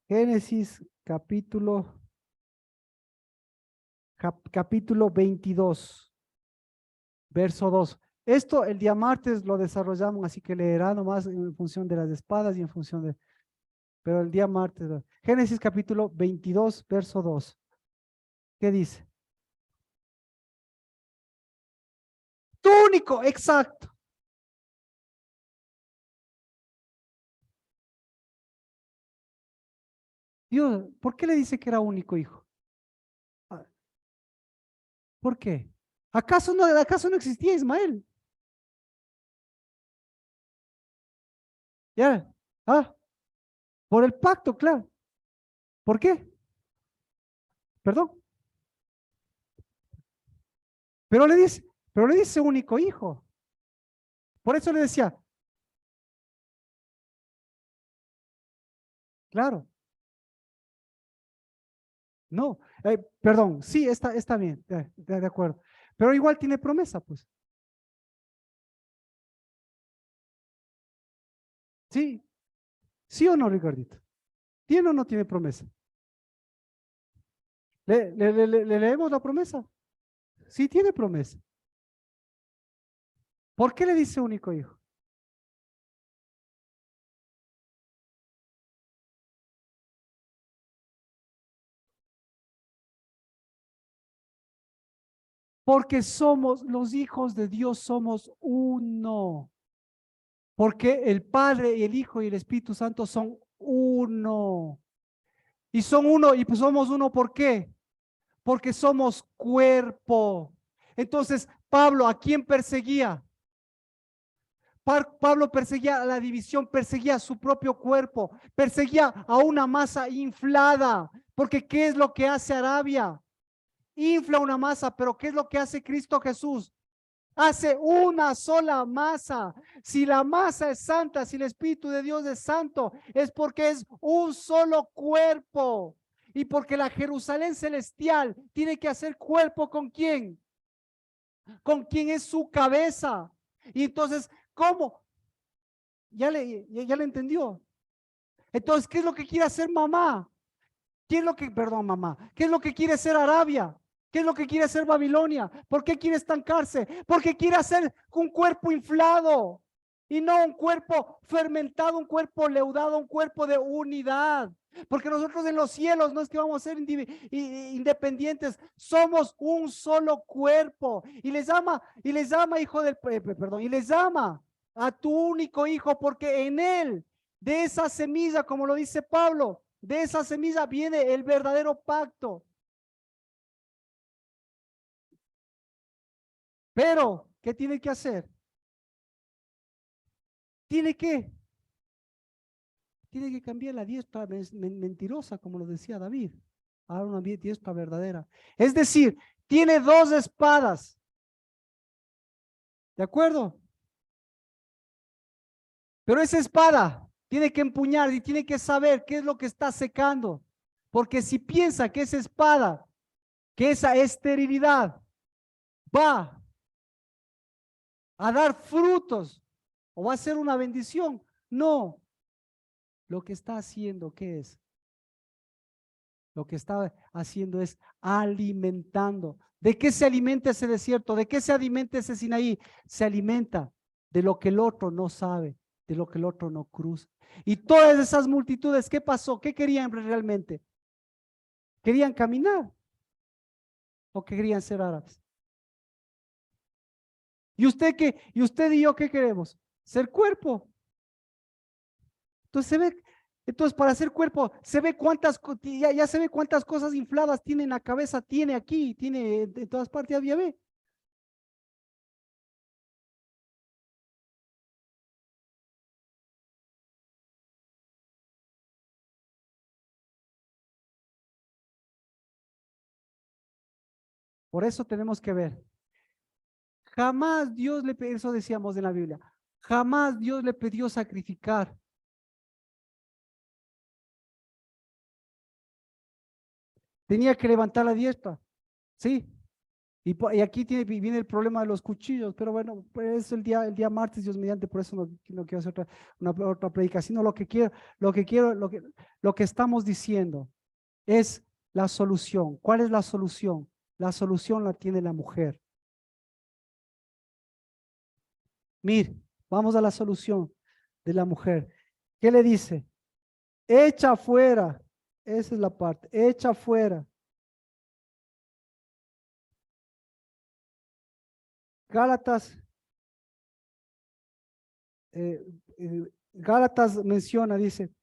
Génesis capítulo 22, verso 2. Esto el día martes lo desarrollamos, así que leerá nomás en función de las espadas y en función de, pero el día martes, Génesis capítulo 22, verso 2. ¿Qué dice? Tu único, exacto. Dios, ¿por qué le dice que era único hijo? Ah, ¿por qué? ¿Acaso no existía Ismael? Ya, ah, por el pacto, claro. ¿Por qué? Perdón. Pero le dice, pero le dice único hijo. Por eso le decía, claro, no, perdón, sí, está bien, de acuerdo. Pero igual tiene promesa, pues. Sí, sí o no, Ricardito. ¿Tiene o no tiene promesa? ¿Le leemos la promesa? Sí, tiene promesa. ¿Por qué le dice único hijo? Porque somos los hijos de Dios, somos uno. Porque el Padre y el Hijo y el Espíritu Santo son uno. Y son uno, y pues somos uno, ¿por qué? Porque somos cuerpo. Entonces, Pablo, ¿a quién perseguía? Pablo perseguía a la división, perseguía a su propio cuerpo, perseguía a una masa inflada, porque ¿qué es lo que hace Arabia? Infla una masa, pero ¿qué es lo que hace Cristo Jesús? Hace una sola masa. Si la masa es santa, si el Espíritu de Dios es santo, es porque es un solo cuerpo. Y porque la Jerusalén celestial tiene que hacer cuerpo con quién? Con quién es su cabeza. Y entonces, ¿cómo? Ya le entendió. Entonces, ¿qué es lo que quiere hacer mamá? ¿Qué es lo que, perdón, mamá? ¿Qué es lo que quiere hacer Arabia? ¿Qué es lo que quiere hacer Babilonia? ¿Por qué quiere estancarse? Porque quiere hacer un cuerpo inflado y no un cuerpo fermentado, un cuerpo leudado, un cuerpo de unidad. Porque nosotros en los cielos no es que vamos a ser independientes, somos un solo cuerpo. Y les llama hijo del, perdón, y les llama a tu único hijo porque en él, de esa semilla, como lo dice Pablo, de esa semilla viene el verdadero pacto. Pero, ¿qué tiene que hacer? Tiene que, tiene que cambiar la diestra mentirosa, como lo decía David, a una diestra verdadera. Es decir, tiene dos espadas. ¿De acuerdo? Pero esa espada tiene que empuñar y tiene que saber qué es lo que está secando. Porque si piensa que esa espada, que esa esterilidad va a dar frutos o va a ser una bendición, no. Lo que está haciendo, ¿qué es? Lo que está haciendo es alimentando. ¿De qué se alimenta ese desierto? ¿De qué se alimenta ese Sinaí? Se alimenta de lo que el otro no sabe, de lo que el otro no cruza. Y todas esas multitudes, ¿qué pasó? ¿Qué querían realmente? ¿Querían caminar o querían ser árabes? ¿Y usted qué? ¿Y usted y yo qué queremos? Ser cuerpo. Entonces se ve, entonces para hacer cuerpo, se ve ya se ve cuántas cosas infladas tiene en la cabeza, tiene aquí, tiene en todas partes, ya ve. Por eso tenemos que ver. Jamás Dios le pidió, eso decíamos en la Biblia, jamás Dios le pidió sacrificar. Tenía que levantar la diestra, ¿sí? Y aquí viene el problema de los cuchillos, pero bueno, pues el día martes, Dios mediante, por eso no quiero hacer otra predicación, sino lo que estamos diciendo es la solución. ¿Cuál es la solución? La solución la tiene la mujer. Mir, vamos a la solución de la mujer. ¿Qué le dice? Echa fuera. Esa es la parte. Echa fuera. Gálatas. Gálatas menciona, dice.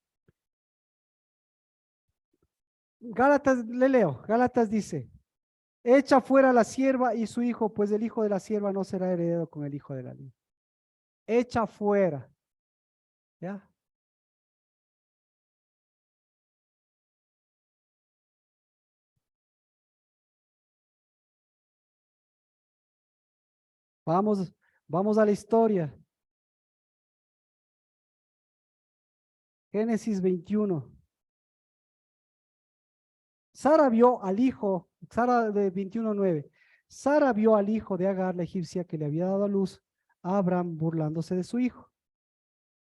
Gálatas, le leo. Gálatas dice. Echa fuera la sierva y su hijo, pues el hijo de la sierva no será heredero con el hijo de la libre. Echa fuera. ¿Ya? Vamos a la historia. Génesis 21. Sara vio al hijo, Sara de 21:9. Sara vio al hijo de Agar, la egipcia, que le había dado a luz a Abraham burlándose de su hijo.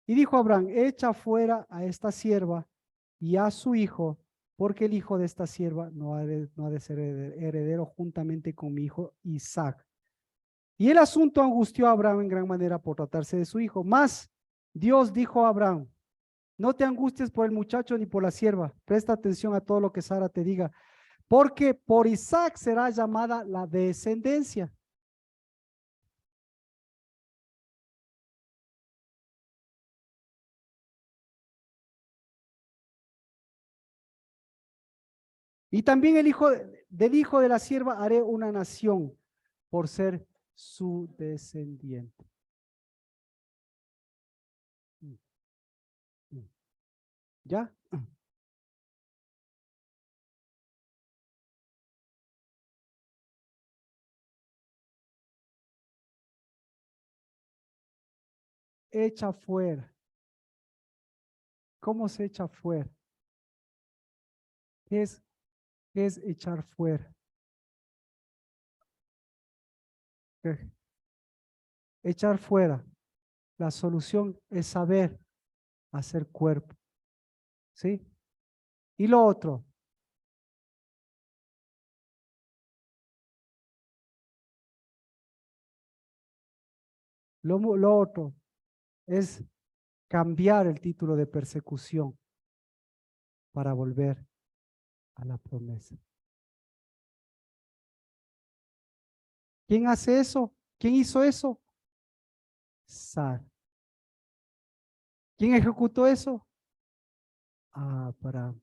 Y dijo a Abraham, echa fuera a esta sierva y a su hijo, porque el hijo de esta sierva no ha de ser heredero juntamente con mi hijo Isaac. Y el asunto angustió a Abraham en gran manera por tratarse de su hijo. Mas Dios dijo a Abraham, no te angusties por el muchacho ni por la sierva. Presta atención a todo lo que Sara te diga, porque por Isaac será llamada la descendencia. Y también del hijo de la sierva haré una nación por ser su descendiente. ¿Ya? Echa fuera. ¿Cómo se echa fuera? ¿Qué es echar fuera? ¿Qué? Echar fuera. La solución es saber hacer cuerpo. ¿Sí? Y lo otro. Lo otro es cambiar el título de persecución para volver a la promesa. ¿Quién hace eso? ¿Quién hizo eso? Sara. ¿Quién ejecutó eso? Abraham.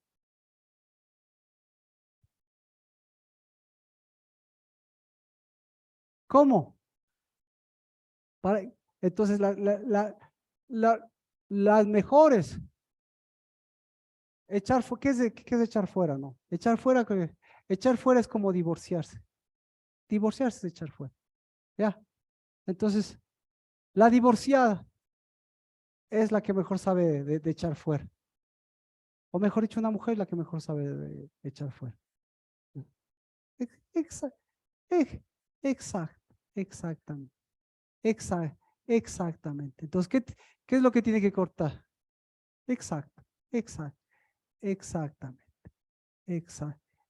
¿Cómo? Entonces, las mejores. ¿Qué es echar fuera? No. Echar fuera es como divorciarse. Divorciarse es echar fuera. ¿Ya? Entonces, la divorciada es la que mejor sabe de echar fuera. O mejor dicho, una mujer es la que mejor sabe de echar fuera. Exacto, exacto, exactamente, exactamente. Entonces, ¿qué es lo que tiene que cortar? Exacto, exacto, exactamente,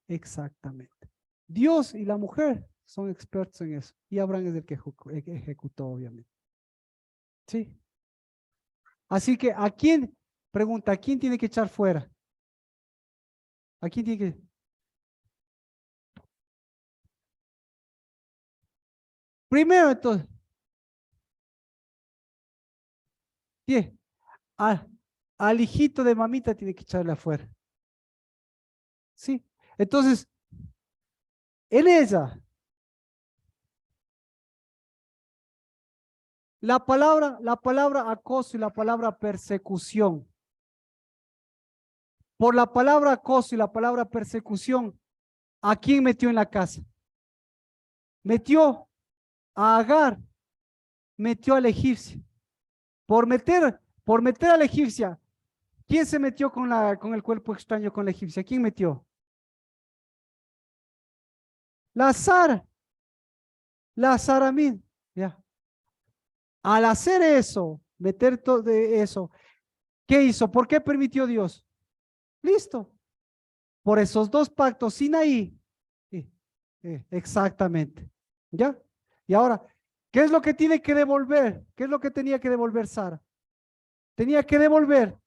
exactamente. Dios y la mujer son expertos en eso. Y Abraham es el que ejecutó, obviamente. Sí. Así que, ¿a quién tiene que echar fuera? ¿A quién tiene que? Primero, entonces, ¿qué? Al hijito de mamita tiene que echarle afuera. ¿Sí? Entonces, en ella, la palabra acoso y la palabra persecución. Por la palabra acoso y la palabra persecución, ¿a quién metió en la casa? metió a Agar, metió a la egipcia. Por meter a la egipcia, ¿quién se metió con el cuerpo extraño con la egipcia? ¿Quién metió? La Sara, la Saramid. Ya. Al hacer eso, meter todo eso, ¿qué hizo? ¿Por qué permitió Dios? Listo. Por esos dos pactos, Sinaí. Exactamente. ¿Ya? Y ahora, ¿qué es lo que tiene que devolver? ¿Qué es lo que tenía que devolver Sara? Tenía que devolver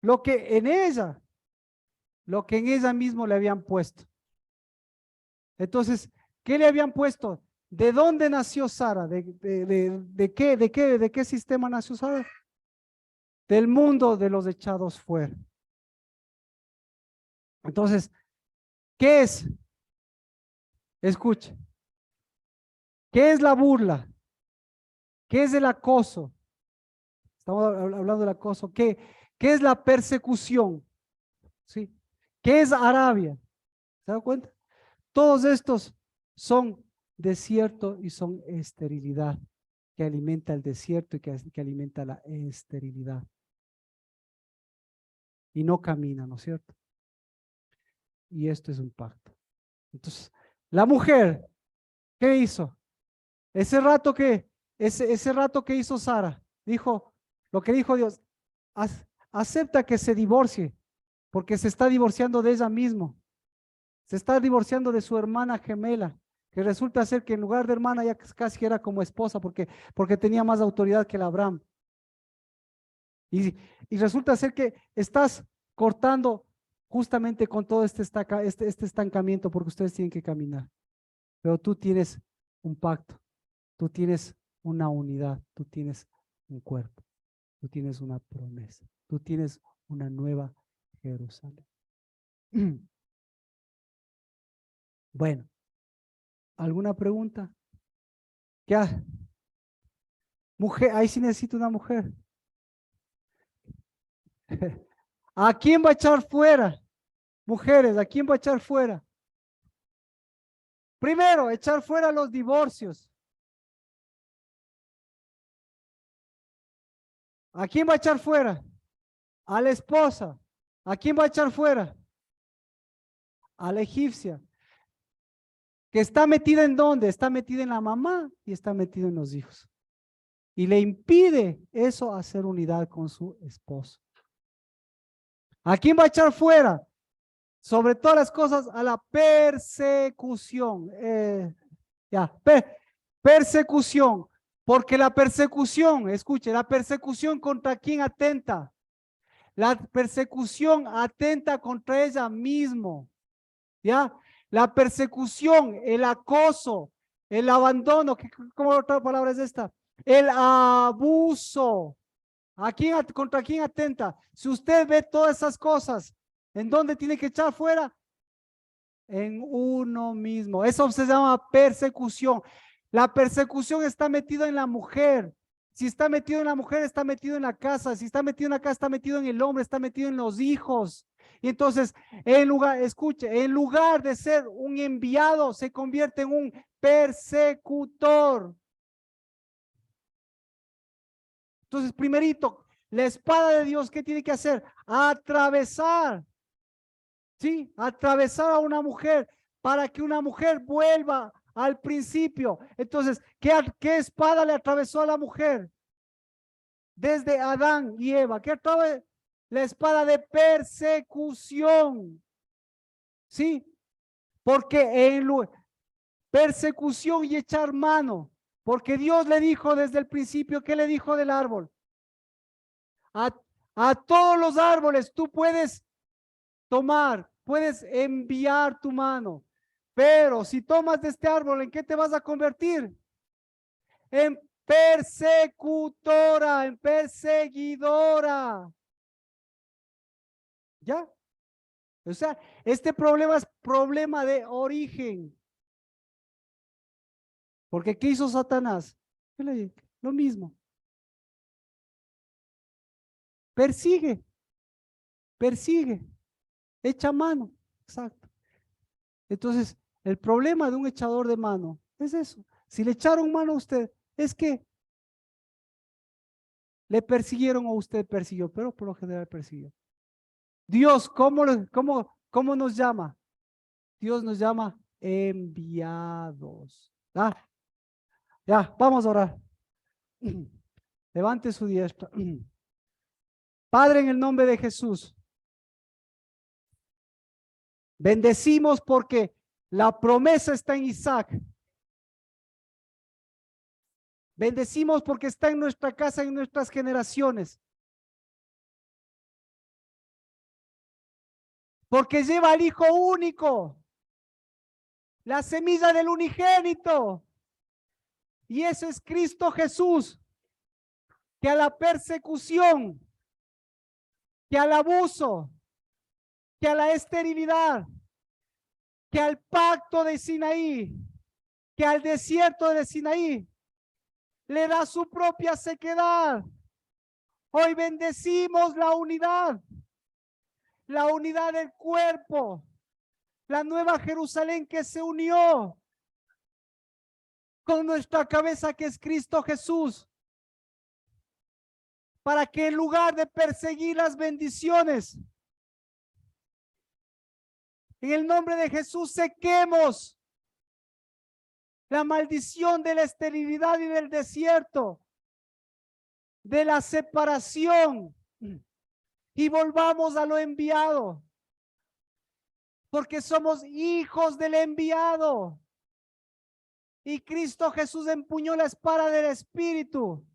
lo que en ella, mismo le habían puesto. Entonces, ¿qué le habían puesto? ¿De dónde nació Sara? ¿De qué sistema nació Sara? Del mundo de los echados fuera. Entonces, ¿qué es? Escuche. ¿Qué es la burla? ¿Qué es el acoso? Estamos hablando del acoso. ¿Qué es la persecución? ¿Sí? ¿Qué es Arabia? ¿Se da cuenta? Todos estos son desierto y son esterilidad, que alimenta el desierto y que alimenta la esterilidad. Y no camina, ¿no es cierto? Y esto es un pacto. Entonces, la mujer, ¿qué hizo? Ese rato que hizo Sara, dijo lo que dijo Dios, acepta que se divorcie, porque se está divorciando de ella misma. Se está divorciando de su hermana gemela, que resulta ser que en lugar de hermana ya casi era como esposa, porque tenía más autoridad que el Abraham. Y resulta ser que estás cortando justamente con todo este estancamiento, porque ustedes tienen que caminar. Pero tú tienes un pacto, tú tienes una unidad, tú tienes un cuerpo, tú tienes una promesa, tú tienes una nueva Jerusalén. Bueno, ¿alguna pregunta? Ya, mujer, ahí sí necesito una mujer. ¿A quién va a echar fuera? Mujeres, ¿a quién va a echar fuera? Primero, echar fuera los divorcios. ¿A quién va a echar fuera? A la esposa. ¿A quién va a echar fuera? A la egipcia. ¿Que está metida en dónde? Está metida en la mamá y está metida en los hijos. Y le impide eso hacer unidad con su esposo. ¿A quién va a echar fuera? Sobre todas las cosas, a la persecución. Persecución. Porque la persecución, escuche, la persecución contra quién atenta. La persecución atenta contra ella mismo. ¿Ya? La persecución, el acoso, el abandono, ¿cómo otra palabra es esta? El abuso. ¿Contra quién atenta? Si usted ve todas esas cosas, ¿en dónde tiene que echar fuera? En uno mismo. Eso se llama persecución. La persecución está metida en la mujer. Si está metido en la mujer, está metido en la casa. Si está metido en la casa, está metido en el hombre, está metido en los hijos. Y entonces, escuche, en lugar de ser un enviado, se convierte en un persecutor. Entonces, primerito, la espada de Dios, ¿qué tiene que hacer? Atravesar, ¿sí? Atravesar a una mujer para que una mujer vuelva al principio. Entonces, ¿qué espada le atravesó a la mujer? Desde Adán y Eva. ¿Qué atravesó? La espada de persecución. ¿Sí? Porque en persecución y echar mano. Porque Dios le dijo desde el principio, ¿qué le dijo del árbol? A todos los árboles tú puedes tomar, puedes enviar tu mano. Pero si tomas de este árbol, ¿en qué te vas a convertir? En persecutora, en perseguidora. ¿Ya? O sea, este problema es problema de origen. Porque ¿qué hizo Satanás? Lo mismo. Persigue, echa mano. Exacto. Entonces, el problema de un echador de mano Es eso. Si le echaron mano a usted, es que le persiguieron o usted persiguió, pero por lo general persiguió. Dios, ¿cómo nos llama? Dios nos llama enviados. Ah, ya, vamos a orar. Levante su diestra. Padre, en el nombre de Jesús, bendecimos porque la promesa está en Isaac. Bendecimos porque está en nuestra casa, en nuestras generaciones. Porque lleva al Hijo único, la semilla del unigénito. Y eso es Cristo Jesús, que a la persecución, que al abuso, que a la esterilidad, que al pacto de Sinaí, que al desierto de Sinaí, le da su propia sequedad. Hoy bendecimos la unidad del cuerpo, la nueva Jerusalén que se unió con nuestra cabeza que es Cristo Jesús, para que en lugar de perseguir las bendiciones, en el nombre de Jesús sequemos la maldición de la esterilidad y del desierto, de la separación, y volvamos a lo enviado, porque somos hijos del enviado. Y Cristo Jesús empuñó la espada del Espíritu,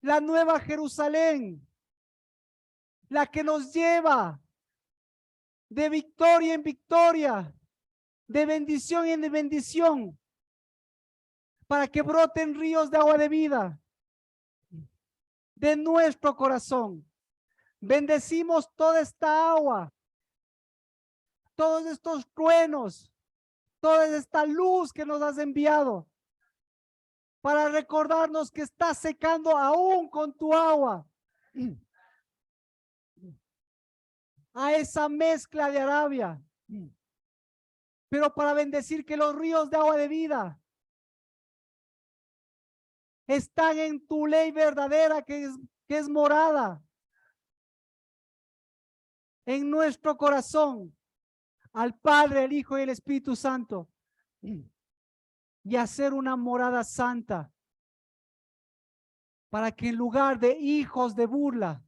la nueva Jerusalén, la que nos lleva de victoria en victoria, de bendición en bendición, para que broten ríos de agua de vida de nuestro corazón. Bendecimos toda esta agua, todos estos truenos, toda esta luz que nos has enviado, para recordarnos que estás secando aún con tu agua a esa mezcla de Arabia, pero para bendecir que los ríos de agua de vida están en tu ley verdadera que es morada en nuestro corazón, al Padre, el Hijo y el Espíritu Santo, y hacer una morada santa, para que en lugar de hijos de burla,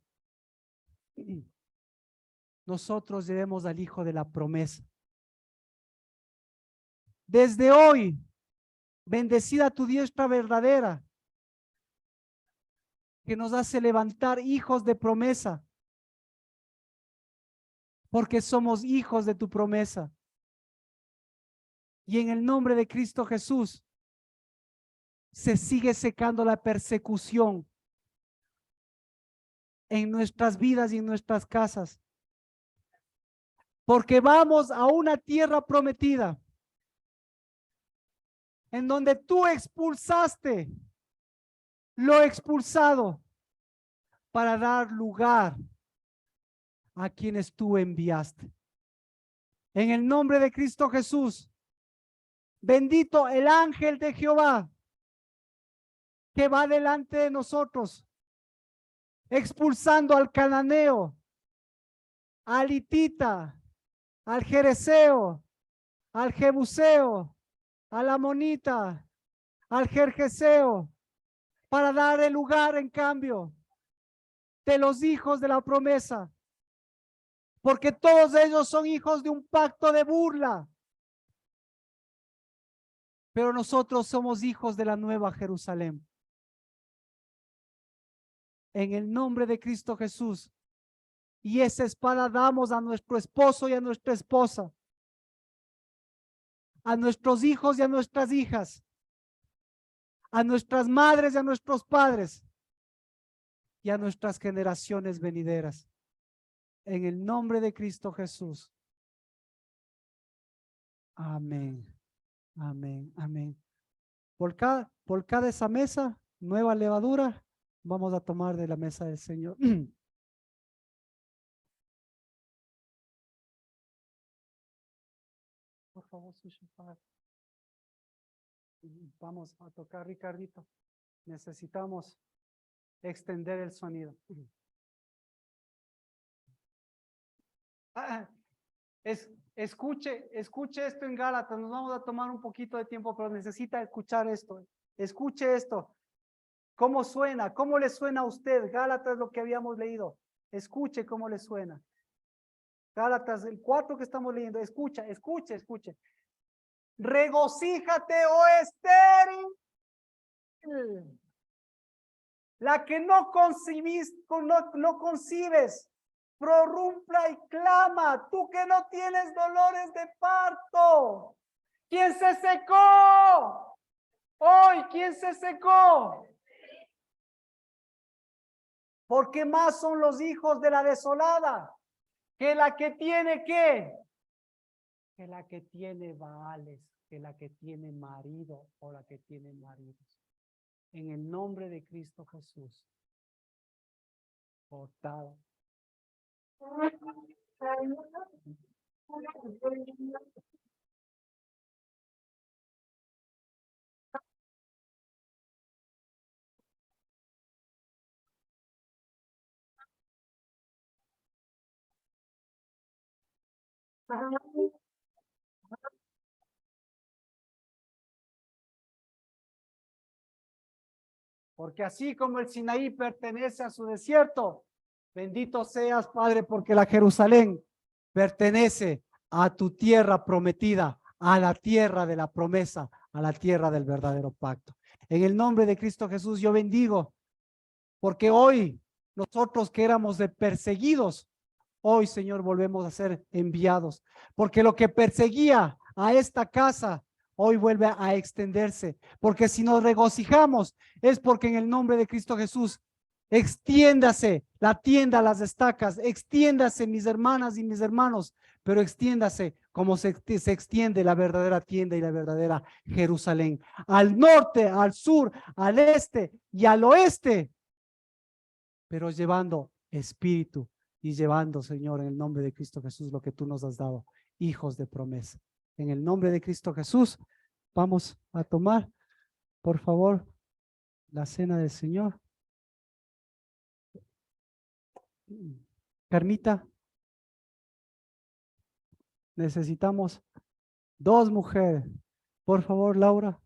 nosotros llevemos al Hijo de la promesa. Desde hoy, bendecida tu diestra verdadera, que nos hace levantar hijos de promesa, porque somos hijos de tu promesa. Y en el nombre de Cristo Jesús, se sigue secando la persecución en nuestras vidas y en nuestras casas, porque vamos a una tierra prometida, en donde tú expulsaste lo expulsado para dar lugar a quienes tú enviaste. En el nombre de Cristo Jesús, bendito el ángel de Jehová que va delante de nosotros, expulsando al cananeo, al hitita, al jereseo, al jebuseo, al amonita, al jerjeseo, para dar el lugar en cambio de los hijos de la promesa, porque todos ellos son hijos de un pacto de burla, pero nosotros somos hijos de la nueva Jerusalén. En el nombre de Cristo Jesús, y esa espada damos a nuestro esposo y a nuestra esposa, a nuestros hijos y a nuestras hijas, a nuestras madres y a nuestros padres, y a nuestras generaciones venideras. En el nombre de Cristo Jesús. Amén. Amén. Amén. Por cada esa mesa, nueva levadura, vamos a tomar de la mesa del Señor. Por favor, Vamos a tocar, Ricardito. Necesitamos extender el sonido. Escuche esto en Gálatas. Nos vamos a tomar un poquito de tiempo, pero necesita escuchar esto. Escuche esto. ¿Cómo suena? ¿Cómo le suena a usted? Gálatas es lo que habíamos leído. Escuche cómo le suena. Gálatas, el 4 que estamos leyendo. Escuche. Regocíjate, oh estéril, la que no concibes, prorrumpla y clama, tú que no tienes dolores de parto. ¿Quién se secó? Hoy, ¿quién se secó? Porque más son los hijos de la desolada que la que tiene ¿qué? Que la que tiene Baales, que la que tiene marido o la que tiene maridos. En el nombre de Cristo Jesús. Cortado. Porque así como el Sinaí pertenece a su desierto, bendito seas, Padre, porque la Jerusalén pertenece a tu tierra prometida, a la tierra de la promesa, a la tierra del verdadero pacto. En el nombre de Cristo Jesús yo bendigo, porque hoy nosotros que éramos de perseguidos, hoy, Señor, volvemos a ser enviados, porque lo que perseguía a esta casa hoy vuelve a extenderse, porque si nos regocijamos es porque en el nombre de Cristo Jesús extiéndase la tienda a las estacas, extiéndase mis hermanas y mis hermanos, pero extiéndase como se extiende la verdadera tienda y la verdadera Jerusalén, al norte, al sur, al este y al oeste, pero llevando espíritu y llevando, Señor, en el nombre de Cristo Jesús, lo que tú nos has dado, hijos de promesa. En el nombre de Cristo Jesús, vamos a tomar, por favor, la cena del Señor. Carmita, necesitamos 2 mujeres. Por favor, Laura.